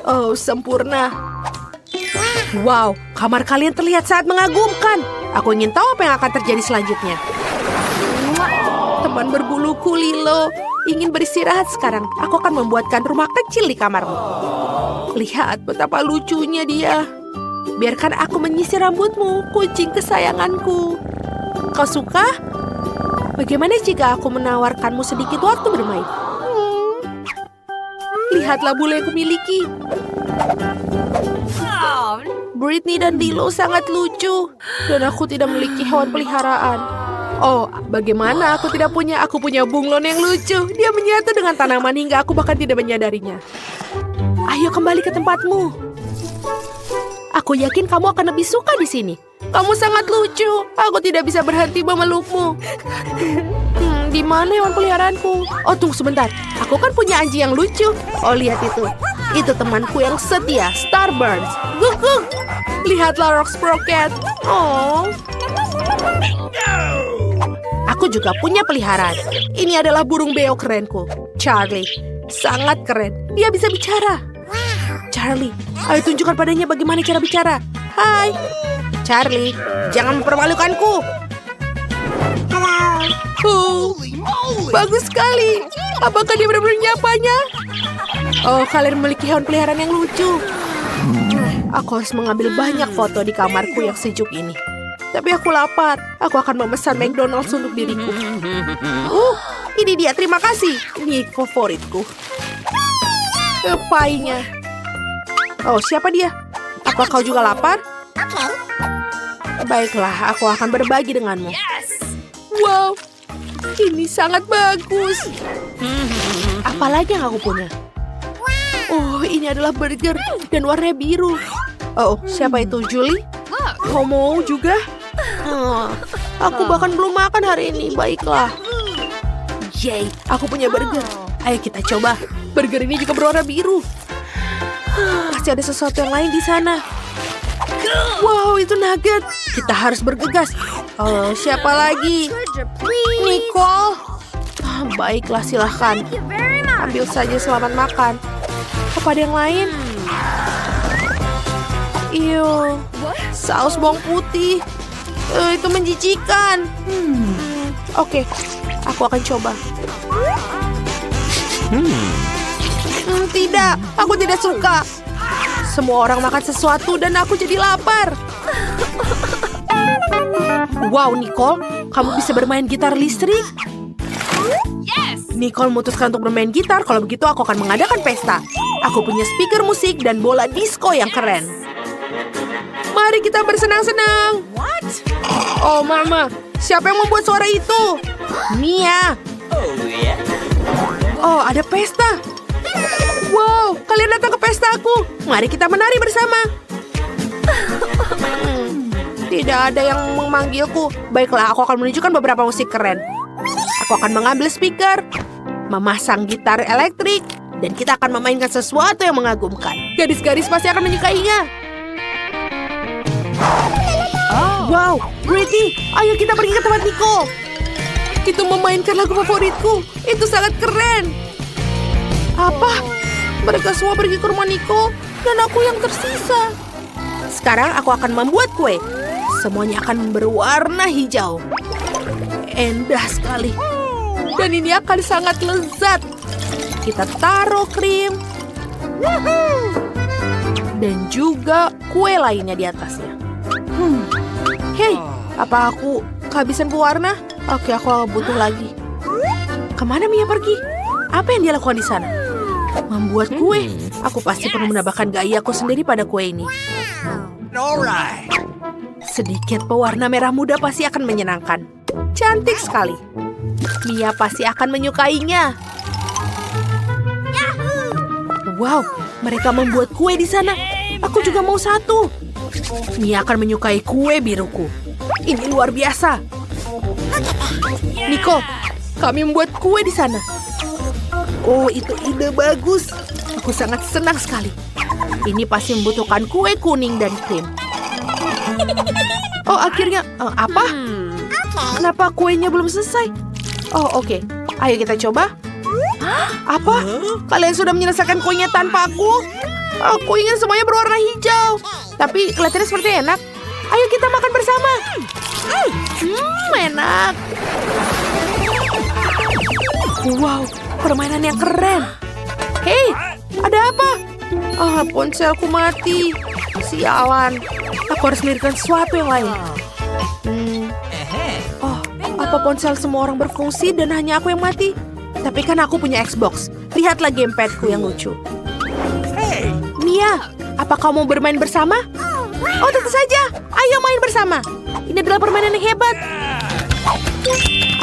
Oh, sempurna. Wow, kamar kalian terlihat sangat mengagumkan. Aku ingin tahu apa yang akan terjadi selanjutnya. Teman berbuluku Lilo ingin beristirahat sekarang. Aku akan membuatkan rumah kecil di kamarmu. Lihat betapa lucunya dia. Biarkan aku menyisir rambutmu, kucing kesayanganku. Kau suka? Bagaimana jika aku menawarkanmu sedikit waktu bermain? Lihatlah bulu yang kumiliki. Britney dan Lilo sangat lucu. Dan aku tidak memiliki hewan peliharaan. Oh, bagaimana aku tidak punya? Aku punya bunglon yang lucu. Dia menyatu dengan tanaman hingga aku bahkan tidak menyadarinya. Ayo kembali ke tempatmu. Aku yakin kamu akan lebih suka di sini. Kamu sangat lucu. Aku tidak bisa berhenti memelukmu. Di mana hewan peliharaanku? Oh, tunggu sebentar. Aku kan punya anjing yang lucu. Oh, lihat itu. Itu temanku yang setia, Starburns. Guk guk. Lihatlah Rock Sprocket. Oh. Aku juga punya peliharaan. Ini adalah burung beo kerenku, Charlie. Sangat keren. Dia bisa bicara. Charlie, ayo tunjukkan padanya bagaimana cara bicara. Hai. Charlie, jangan mempermalukanku. Oh, bagus sekali. Apakah dia benar-benar menyapanya? Oh, kalian memiliki hewan peliharaan yang lucu. Aku harus mengambil banyak foto di kamarku yang sejuk ini. Tapi aku lapar. Aku akan memesan McDonald's untuk diriku. Ini dia, terima kasih. Ini favoritku. Painya. Oh, siapa dia? Apa kau juga lapar? Baiklah, aku akan berbagi denganmu. Wow, ini sangat bagus. Apalagi yang aku punya? Oh, ini adalah burger dan warnanya biru. Oh, siapa itu? Julie? Kau mau juga? Aku bahkan belum makan hari ini. Baiklah. Yay, aku punya burger. Ayo kita coba. Burger ini juga berwarna biru. Pasti ada sesuatu yang lain di sana. Wow, itu nugget. Kita harus bergegas. Oh, siapa lagi? Nicole. Baiklah, silahkan. Ambil saja, selamat makan. Apa ada yang lain? Iyo, saus bawang putih. Itu menjijikan. Oke, aku akan coba. Tidak, aku tidak suka. Semua orang makan sesuatu dan aku jadi lapar. Wow, Nicole, kamu bisa bermain gitar listrik? Nicole memutuskan untuk bermain gitar. Kalau begitu aku akan mengadakan pesta. Aku punya speaker musik dan bola disco yang keren. Mari kita bersenang-senang. Oh, Mama, siapa yang membuat suara itu? Mia. Oh, ada pesta. Wow, kalian datang ke pestaku. Mari kita menari bersama. Tidak ada yang memanggilku. Baiklah, aku akan menunjukkan beberapa musik keren. Aku akan mengambil speaker, memasang gitar elektrik, dan kita akan memainkan sesuatu yang mengagumkan. Gadis-gadis pasti akan menyukainya. Wow, Pretty, ayo kita pergi ke tempat Nico. Itu memainkan lagu favoritku. Itu sangat keren. Apa? Mereka semua pergi ke rumah Nico, dan aku yang tersisa. Sekarang aku akan membuat kue. Semuanya akan berwarna hijau. Indah sekali. Dan ini akan sangat lezat. Kita taruh krim. Dan juga kue lainnya di atasnya. Hei, apa aku kehabisan pewarna? Oke, aku butuh lagi. Kemana Mia pergi? Apa yang dia lakukan di sana? Membuat kue. Aku pasti perlu menambahkan gayaku sendiri pada kue ini. Alright. Sedikit pewarna merah muda pasti akan menyenangkan. Cantik sekali. Mia pasti akan menyukainya. Wow, mereka membuat kue di sana. Aku juga mau satu. Mia akan menyukai kue biruku. Ini luar biasa. Nico, kami membuat kue di sana. Oh, itu ide bagus. Aku sangat senang sekali. Ini pasti membutuhkan kue kuning dan krim. Oh, akhirnya apa? Kenapa kuenya belum selesai? Oh, oke. Ayo kita coba. Apa? Kalian sudah menyelesaikan kuenya tanpa aku? Aku ingin semuanya berwarna hijau. Tapi kelihatannya seperti enak. Ayo kita makan bersama. Enak. Wow, permainan yang keren. Hei, ada apa? Ponselku mati. Sialan. Aku harus memikirkan sesuatu yang lain. Oh, apa ponsel semua orang berfungsi dan hanya aku yang mati? Tapi kan aku punya Xbox. Lihatlah gamepadku yang lucu. Mia, apa kamu mau bermain bersama? Oh, tentu saja. Ayo main bersama. Ini adalah permainan yang hebat.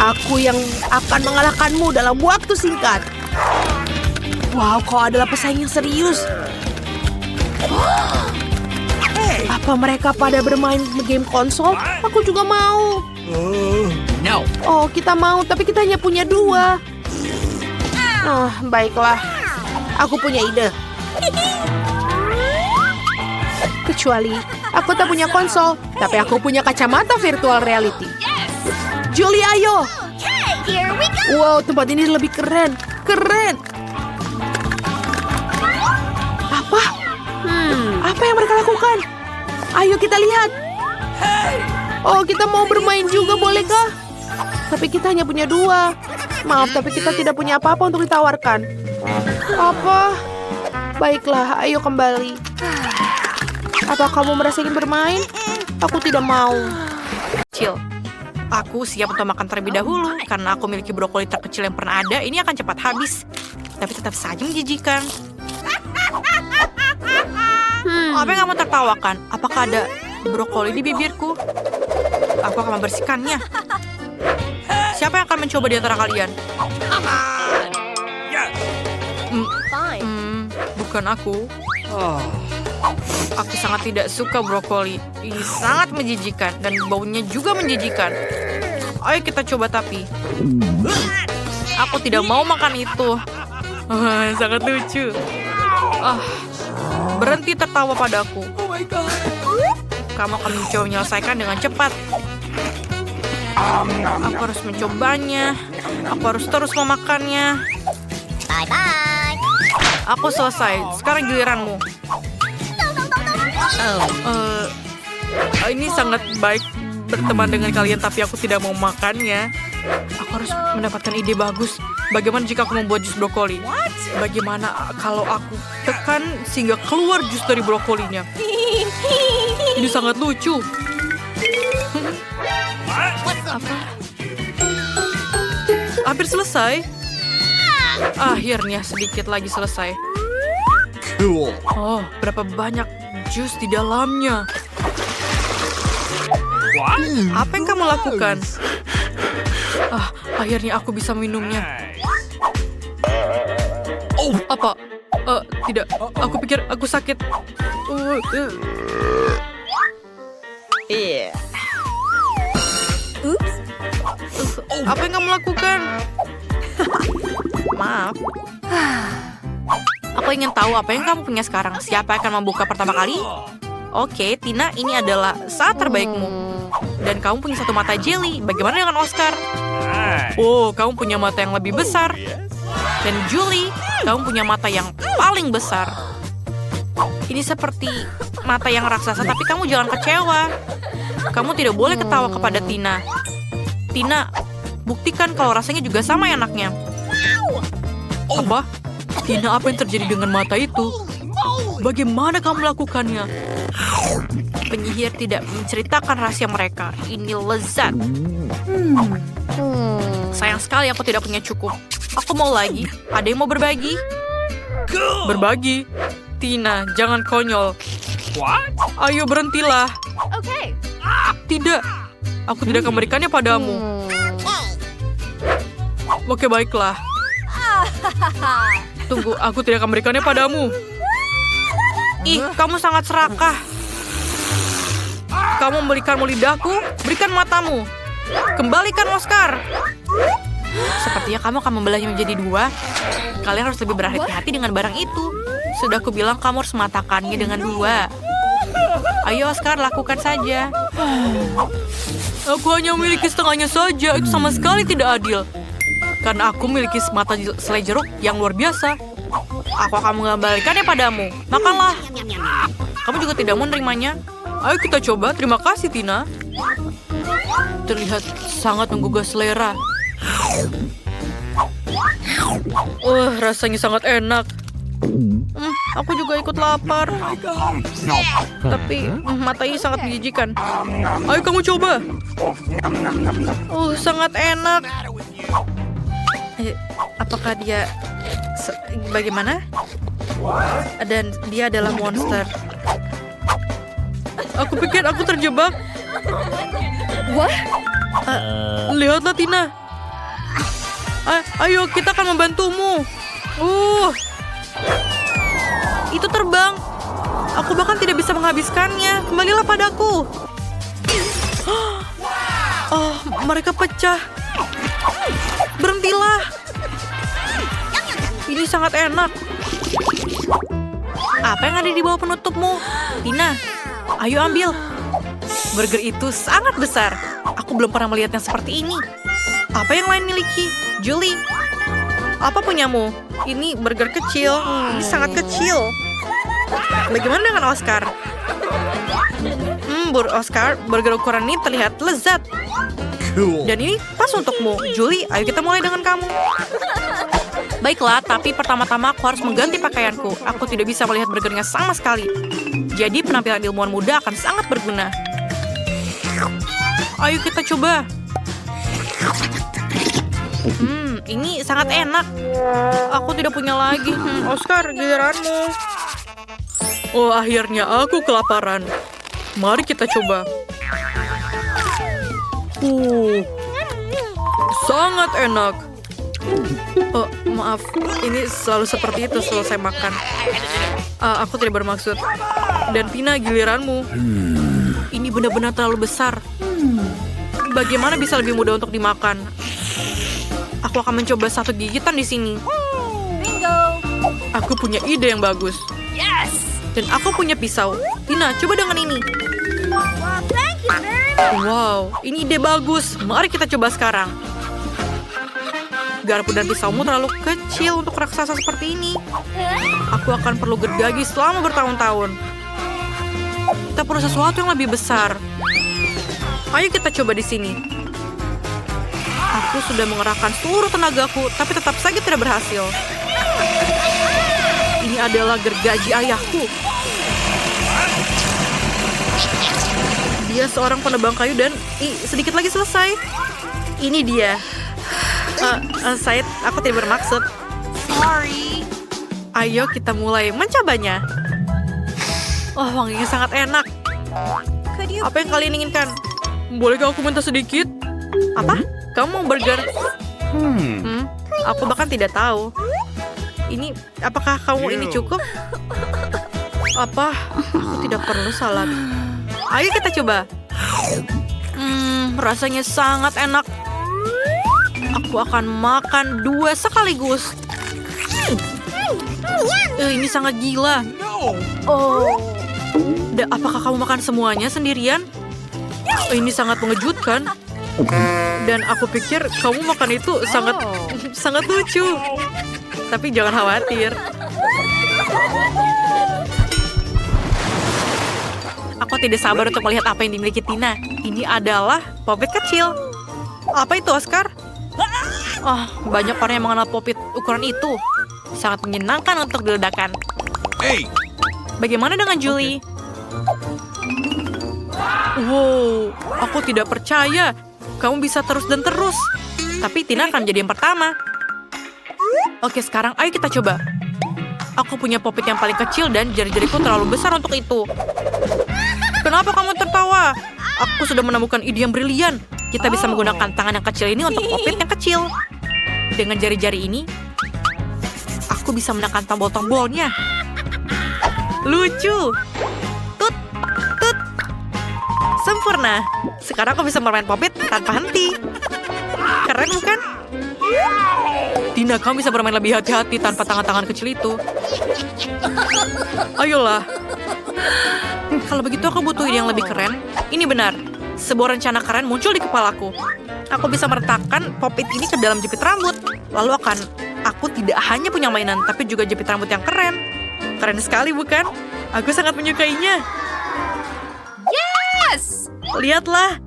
Aku yang akan mengalahkanmu dalam waktu singkat. Wow, kau adalah pesaing yang serius. Apa mereka pada bermain game konsol? Aku juga mau. No. Oh, kita mau, tapi kita hanya punya 2. Baiklah. Aku punya ide. Kecuali aku tak punya konsol, tapi aku punya kacamata virtual reality. Julie, ayo. Wow, tempat ini lebih keren. Keren. Apa? Apa yang mereka lakukan? Ayo kita lihat. Oh, kita mau bermain juga, bolehkah? Tapi kita hanya punya 2. Maaf, tapi kita tidak punya apa-apa untuk ditawarkan. Apa? Baiklah, ayo kembali. Apa kamu merasa ingin bermain? Aku tidak mau. Chill. Aku siap untuk makan terlebih dahulu. Karena aku memiliki brokoli terkecil yang pernah ada, ini akan cepat habis. Tapi tetap saja menjijikan. Apa yang kamu tertawakan? Apakah ada brokoli di bibirku? Aku akan membersihkannya. Siapa yang akan mencoba di antara kalian? Bukan aku. Aku sangat tidak suka brokoli. Ini sangat menjijikan dan baunya juga menjijikan. Ayo kita coba tapi. Aku tidak mau makan itu. Sangat lucu. Berhenti tertawa padaku. Kamu akan mencoba menyelesaikan dengan cepat. Aku harus mencobanya. Aku harus terus memakannya. Bye-bye. Aku selesai. Sekarang giliranmu. Ini sangat baik berteman dengan kalian, tapi aku tidak mau makannya. Aku harus mendapatkan ide bagus. Bagaimana jika aku membuat jus brokoli? Bagaimana kalau aku tekan sehingga keluar jus dari brokolinya? Ini sangat lucu. Apa? Hampir selesai. Akhirnya sedikit lagi selesai. Cool. Oh, berapa banyak jus di dalamnya. Apa yang kamu lakukan? Akhirnya aku bisa minumnya. Oh, apa? Tidak. Aku pikir aku sakit. Apa yang kamu lakukan? Maaf. Aku ingin tahu apa yang kamu punya sekarang. Siapa yang akan membuka pertama kali? Oke, Tina, ini adalah saat terbaikmu. Dan kamu punya satu mata jelly. Bagaimana dengan Oscar? Oh, kamu punya mata yang lebih besar. Dan Julie, kamu punya mata yang paling besar. Ini seperti mata yang raksasa, tapi kamu jangan kecewa. Kamu tidak boleh ketawa kepada Tina. Tina, buktikan kalau rasanya juga sama enaknya. Apa? Tina, apa yang terjadi dengan mata itu? Bagaimana kamu melakukannya? Penyihir tidak menceritakan rahasia mereka. Ini lezat. Sayang sekali aku tidak punya cukup. Aku mau lagi. Ada yang mau berbagi? Berbagi? Tina, jangan konyol. Ayo berhentilah. Tidak. Aku tidak akan memberikannya padamu. Oke, baiklah. Tunggu, aku tidak akan memberikannya padamu. Ih, kamu sangat serakah. Kamu memberikanmu lidahku, berikan matamu. Kembalikan Oscar. Sepertinya kamu akan membelahnya menjadi dua. Kalian harus lebih berhati-hati dengan barang itu. Sudah aku bilang kamu harus mematakannya dengan dua. Ayo Oscar, lakukan saja. Aku hanya memiliki setengahnya saja. Itu sama sekali tidak adil. Karena aku memiliki mata selai jeruk yang luar biasa. Aku akan mengembalikannya padamu. Makanlah. Kamu juga tidak mau menerimanya? Ayo kita coba. Terima kasih, Tina. Terlihat sangat menggugah selera. Rasanya sangat enak. Aku juga ikut lapar. Tapi mata ini sangat menjijikan. Ayo kamu coba. Sangat enak. Apakah dia bagaimana? Dan dia adalah monster. Aku pikir aku terjebak. Lihatlah Tina. Ayo kita akan membantumu. Itu terbang. Aku bahkan tidak bisa menghabiskannya. Kembalilah padaku. Mereka pecah. Berhentilah. Ini sangat enak. Apa yang ada di bawah penutupmu? Tina, ayo ambil. Burger itu sangat besar. Aku belum pernah melihat yang seperti ini. Apa yang lain miliki? Julie, apa punyamu? Ini burger kecil. Ini sangat kecil. Bagaimana dengan Oscar? Oscar, burger ukuran ini terlihat lezat. Cool. Dan ini pas untukmu. Julie, ayo kita mulai dengan kamu. Baiklah, tapi pertama-tama aku harus mengganti pakaianku. Aku tidak bisa melihat burgernya sama sekali. Jadi penampilan ilmuwan muda akan sangat berguna. Ayo kita coba. Ini sangat enak. Aku tidak punya lagi. Oscar, giliranmu. Akhirnya aku kelaparan. Mari kita coba. Sangat enak. Maaf, ini selalu seperti itu setelah saya makan. Aku tidak bermaksud. Dan Tina, giliranmu. Ini benar-benar terlalu besar. Bagaimana bisa lebih mudah untuk dimakan? Aku akan mencoba satu gigitan di sini. Aku punya ide yang bagus. Dan aku punya pisau. Tina, coba dengan ini. Wow, ini ide bagus. Mari kita coba sekarang. Garpu dan pisaumu terlalu kecil untuk raksasa seperti ini. Aku akan perlu gergaji selama bertahun-tahun. Kita perlu sesuatu yang lebih besar. Ayo kita coba di sini. Aku sudah mengerahkan seluruh tenagaku, tapi tetap saja tidak berhasil. Ini adalah gergaji ayahku. Dia seorang penebang kayu dan sedikit lagi selesai. Ini dia. Aku tidak bermaksud. Sorry. Ayo kita mulai mencobanya. Wanginya sangat enak. Apa yang kalian inginkan? Bolehkah aku minta sedikit? Apa? Kamu mau burger? Aku bahkan tidak tahu. Apakah kamu ini cukup? Apa? Aku tidak perlu salad. Ayo kita coba. Rasanya sangat enak. Aku akan makan 2 sekaligus. Ini sangat gila. Apakah kamu makan semuanya sendirian? Ini sangat mengejutkan. Dan aku pikir kamu makan itu sangat lucu. Tapi jangan khawatir. Aku tidak sabar untuk melihat apa yang dimiliki Tina. Ini adalah popit kecil. Apa itu, Oscar? Banyak orang yang mengenal popit ukuran itu. Sangat menyenangkan untuk diledakkan. Hey. Bagaimana dengan Julie? Wow, aku tidak percaya. Kamu bisa terus dan terus. Tapi Tina akan jadi yang pertama. Oke, sekarang ayo kita coba. Aku punya popit yang paling kecil dan jari-jariku terlalu besar untuk itu. Kenapa kamu tertawa? Aku sudah menemukan ide yang brilian. Kita bisa menggunakan tangan yang kecil ini untuk popit yang kecil. Dengan jari-jari ini, aku bisa menekan tombol-tombolnya. Lucu. Tut, tut. Sempurna. Sekarang aku bisa bermain popit tanpa henti. Keren bukan? Tina, kamu bisa bermain lebih hati-hati tanpa tangan-tangan kecil itu. Ayolah. Kalau begitu aku butuh ide yang lebih keren. Ini benar. Sebuah rencana keren muncul di kepalaku. Aku bisa meletakkan popit ini ke dalam jepit rambut. Lalu aku tidak hanya punya mainan, tapi juga jepit rambut yang keren. Keren sekali bukan? Aku sangat menyukainya. Yes! Lihatlah.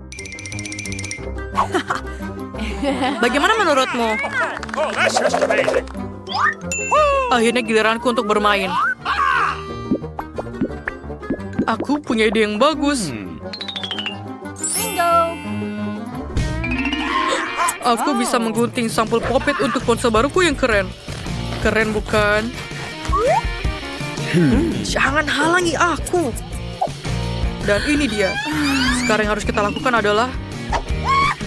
Bagaimana menurutmu? Oh, that's just amazing. Akhirnya giliranku untuk bermain. Aku punya ide yang bagus. Bingo! Aku bisa menggunting sampul popit untuk ponsel baruku yang keren. Keren bukan? Jangan halangi aku. Dan ini dia. Sekarang yang harus kita lakukan adalah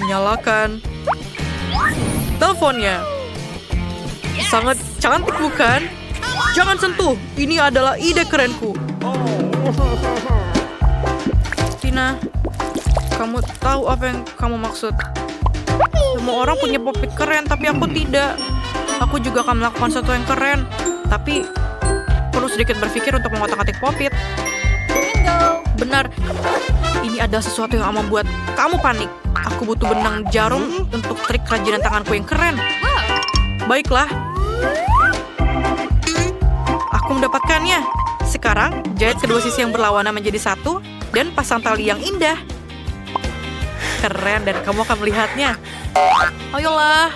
menyalakan teleponnya. Sangat cantik bukan? Jangan sentuh. Ini adalah ide kerenku. Tina, kamu tahu apa yang kamu maksud? Semua orang punya popit keren, tapi aku tidak. Aku juga akan melakukan sesuatu yang keren, tapi perlu sedikit berpikir untuk mengotak-atik popit. Bingo! Benar, ini adalah sesuatu yang akan membuat kamu panik. Aku butuh benang jarum untuk trik kerajinan tanganku yang keren. Baiklah. Aku mendapatkannya. Sekarang, jahit kedua sisi yang berlawanan menjadi satu dan pasang tali yang indah. Keren, dan kamu akan melihatnya. Ayolah.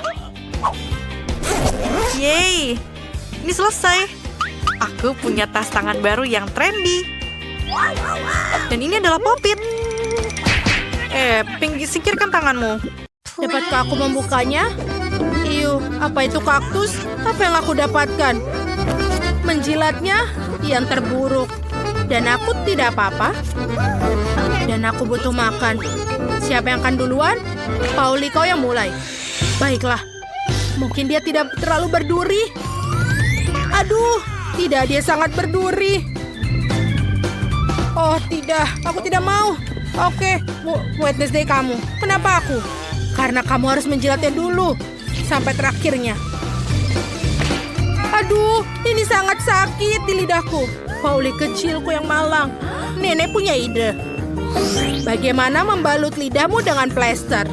Yeay. Ini selesai. Aku punya tas tangan baru yang trendy. Dan ini adalah popit. Singkirkan tanganmu. Dapatkah aku membukanya? Apa itu kaktus? Apa yang aku dapatkan? Menjilatnya yang terburuk. Dan aku tidak apa-apa. Dan aku butuh makan. Siapa yang akan duluan? Pauli, kau yang mulai. Baiklah. Mungkin dia tidak terlalu berduri. Aduh, tidak, dia sangat berduri. Oh, tidak. Aku tidak mau. Oke, Wednesday kamu. Kenapa aku? Karena kamu harus menjilatnya dulu. Sampai terakhirnya. Aduh, ini sangat sakit di lidahku. Pauli kecilku yang malang. Nenek punya ide. Bagaimana membalut lidahmu dengan plester?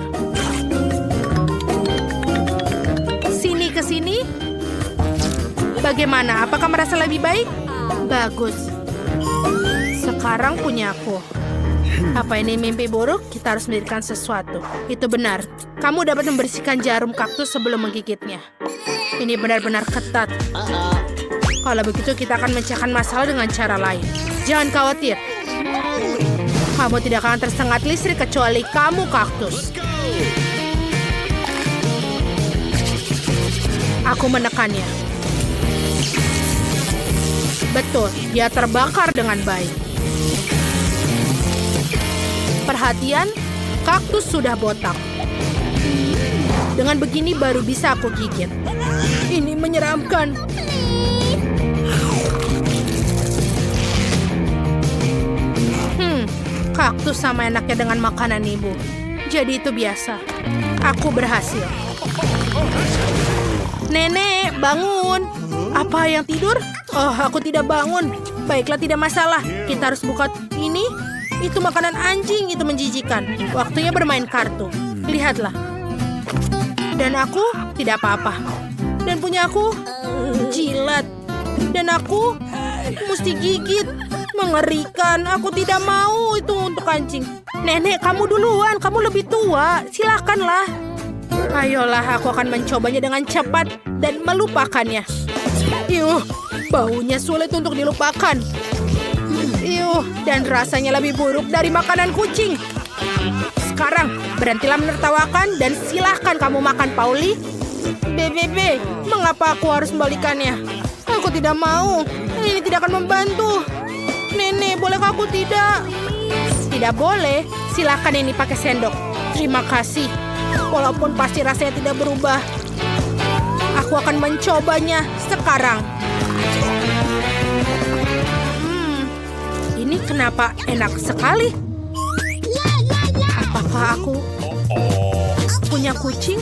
Sini ke sini. Bagaimana? Apakah merasa lebih baik? Bagus. Sekarang punya aku. Apa ini mimpi buruk? Kita harus mendirikan sesuatu. Itu benar. Kamu dapat membersihkan jarum kaktus sebelum menggigitnya. Ini benar-benar ketat. Kalau begitu kita akan memecahkan masalah dengan cara lain. Jangan khawatir. Kamu tidak akan tersengat listrik kecuali kamu kaktus. Aku menekannya. Betul, dia terbakar dengan baik. Perhatian, kaktus sudah botak. Dengan begini baru bisa aku gigit. Ini menyeramkan. Kaktus sama enaknya dengan makanan ibu. Jadi itu biasa. Aku berhasil. Nenek, bangun. Apa yang tidur? Oh, aku tidak bangun. Baiklah, tidak masalah. Kita harus buka ini. Itu makanan anjing, itu menjijikan. Waktunya bermain kartu. Lihatlah. Dan aku tidak apa-apa. Dan punya aku jilat. Dan aku mesti gigit. Mengerikan, aku tidak mau itu untuk anjing. Nenek, kamu duluan, kamu lebih tua. Silakanlah. Ayolah, aku akan mencobanya dengan cepat dan melupakannya. Yuh, baunya sulit untuk dilupakan. Yuh, dan rasanya lebih buruk dari makanan kucing. Sekarang, berhentilah menertawakan dan silahkan kamu makan, Pauli. BBB, mengapa aku harus membalikannya? Aku tidak mau. Ini tidak akan membantu. Nenek, bolehkah aku tidak? Tidak boleh. Silakan ini pakai sendok. Terima kasih. Walaupun pasti rasanya tidak berubah. Aku akan mencobanya sekarang. Ini kenapa enak sekali? Apakah aku punya kucing?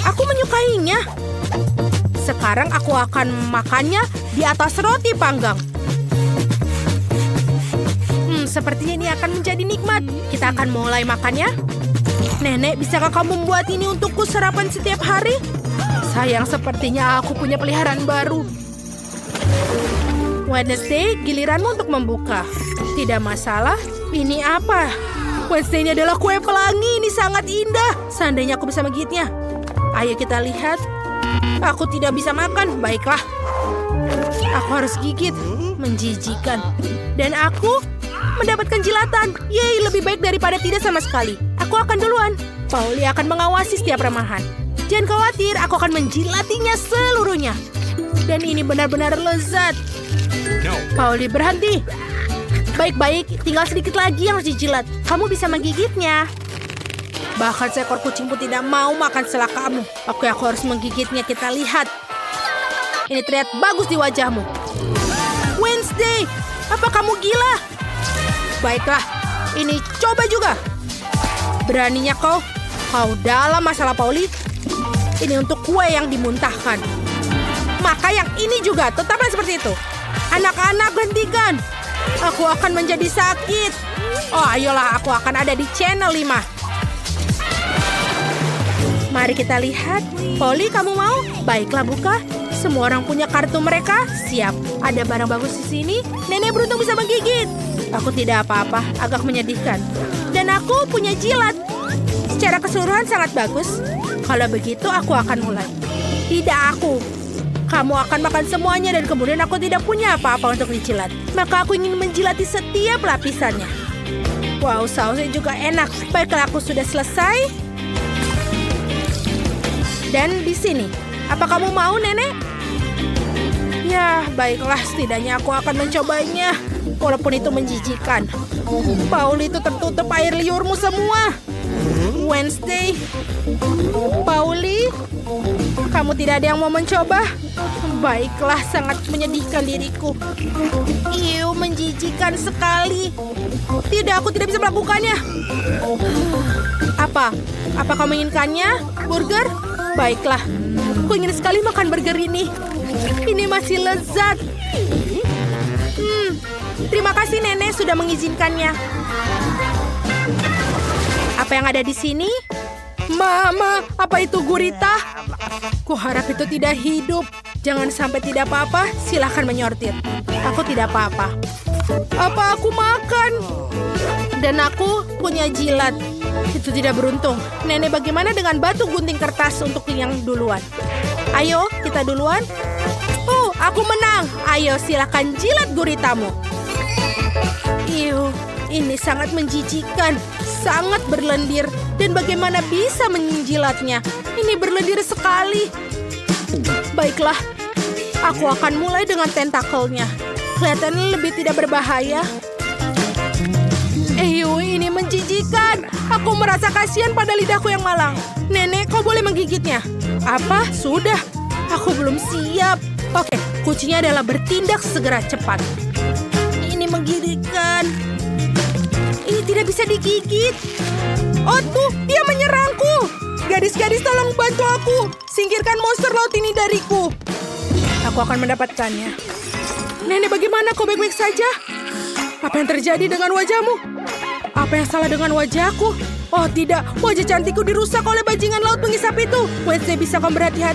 Aku menyukainya. Sekarang aku akan makannya di atas roti panggang. Sepertinya ini akan menjadi nikmat. Kita akan mulai makannya. Nenek, bisakah kamu membuat ini untukku sarapan setiap hari? Sayang, sepertinya aku punya peliharaan baru. Wednesday, giliranmu untuk membuka. Tidak masalah. Ini apa? Wednesday ini adalah kue pelangi. Ini sangat indah. Seandainya aku bisa menggigitnya. Ayo kita lihat. Aku tidak bisa makan. Baiklah. Aku harus gigit. Menjijikan. Dan aku mendapatkan jilatan. Yeay, lebih baik daripada tidak sama sekali. Aku akan duluan. Pauli akan mengawasi setiap remahan. Jangan khawatir, aku akan menjilatinya seluruhnya. Dan ini benar-benar lezat. Pauli, berhenti. Baik-baik, tinggal sedikit lagi yang harus dijilat. Kamu bisa menggigitnya. Bahkan seekor kucing pun tidak mau makan setelah kamu. Aku harus menggigitnya, kita lihat. Ini terlihat bagus di wajahmu. Wednesday, apa kamu gila? Baiklah, ini coba juga. Beraninya kau dalam masalah Pauli. Ini untuk kue yang dimuntahkan. Maka yang ini juga, tetaplah seperti itu. Anak-anak, hentikan. Aku akan menjadi sakit. Oh, ayolah, aku akan ada di channel 5. Mari kita lihat. Pauli, kamu mau? Baiklah, buka. Semua orang punya kartu mereka. Siap. Ada barang bagus di sini. Nenek beruntung bisa menggigit. Aku tidak apa-apa, agak menyedihkan. Dan aku punya jilat. Secara keseluruhan sangat bagus. Kalau begitu, aku akan mulai. Tidak aku. Kamu akan makan semuanya dan kemudian aku tidak punya apa-apa untuk dijilat. Maka aku ingin menjilati setiap lapisannya. Wow, sausnya juga enak. Baiklah, aku sudah selesai. Dan di sini. Apa kamu mau, Nenek? Ya, baiklah. Setidaknya aku akan mencobanya. Walaupun itu menjijikan. Pauli, itu tertutup air liurmu semua. Wednesday. Pauli, kamu tidak ada yang mau mencoba? Baiklah, sangat menyedihkan diriku. Iu, menjijikan sekali. Tidak, aku tidak bisa melakukannya. Apa? Apa kamu inginkannya? Burger? Baiklah, aku ingin sekali makan burger ini. Ini masih lezat. Terima kasih Nenek sudah mengizinkannya. Apa yang ada di sini? Mama, apa itu gurita? Kuharap itu tidak hidup. Jangan sampai tidak apa-apa, silahkan menyortir. Aku tidak apa-apa. Apa aku makan? Dan aku punya jilat. Itu tidak beruntung. Nenek, bagaimana dengan batu gunting kertas untuk yang duluan? Ayo, kita duluan. Oh, aku menang. Ayo, silakan jilat guritamu. Iu, ini sangat menjijikan. Sangat berlendir. Dan bagaimana bisa menjilatnya? Ini berlendir sekali. Baiklah, aku akan mulai dengan tentakelnya. Kelihatannya lebih tidak berbahaya. Ini menjijikan. Aku merasa kasihan pada lidahku yang malang. Nenek, kau boleh menggigitnya. Apa? Sudah. Aku belum siap. Oke, kuncinya adalah bertindak segera cepat. Ini menggigitkan. Ini tidak bisa digigit. Oh tuh, dia menyerangku. Gadis-gadis tolong bantu aku. Singkirkan monster laut ini dariku. Aku akan mendapatkannya. Nenek, bagaimana? Kau baik-baik saja? Apa yang terjadi dengan wajahmu? Apa yang salah dengan wajahku? Oh tidak, wajah cantikku dirusak oleh bajingan laut pengisap itu. Wednesday, bisa kau berhati-hati?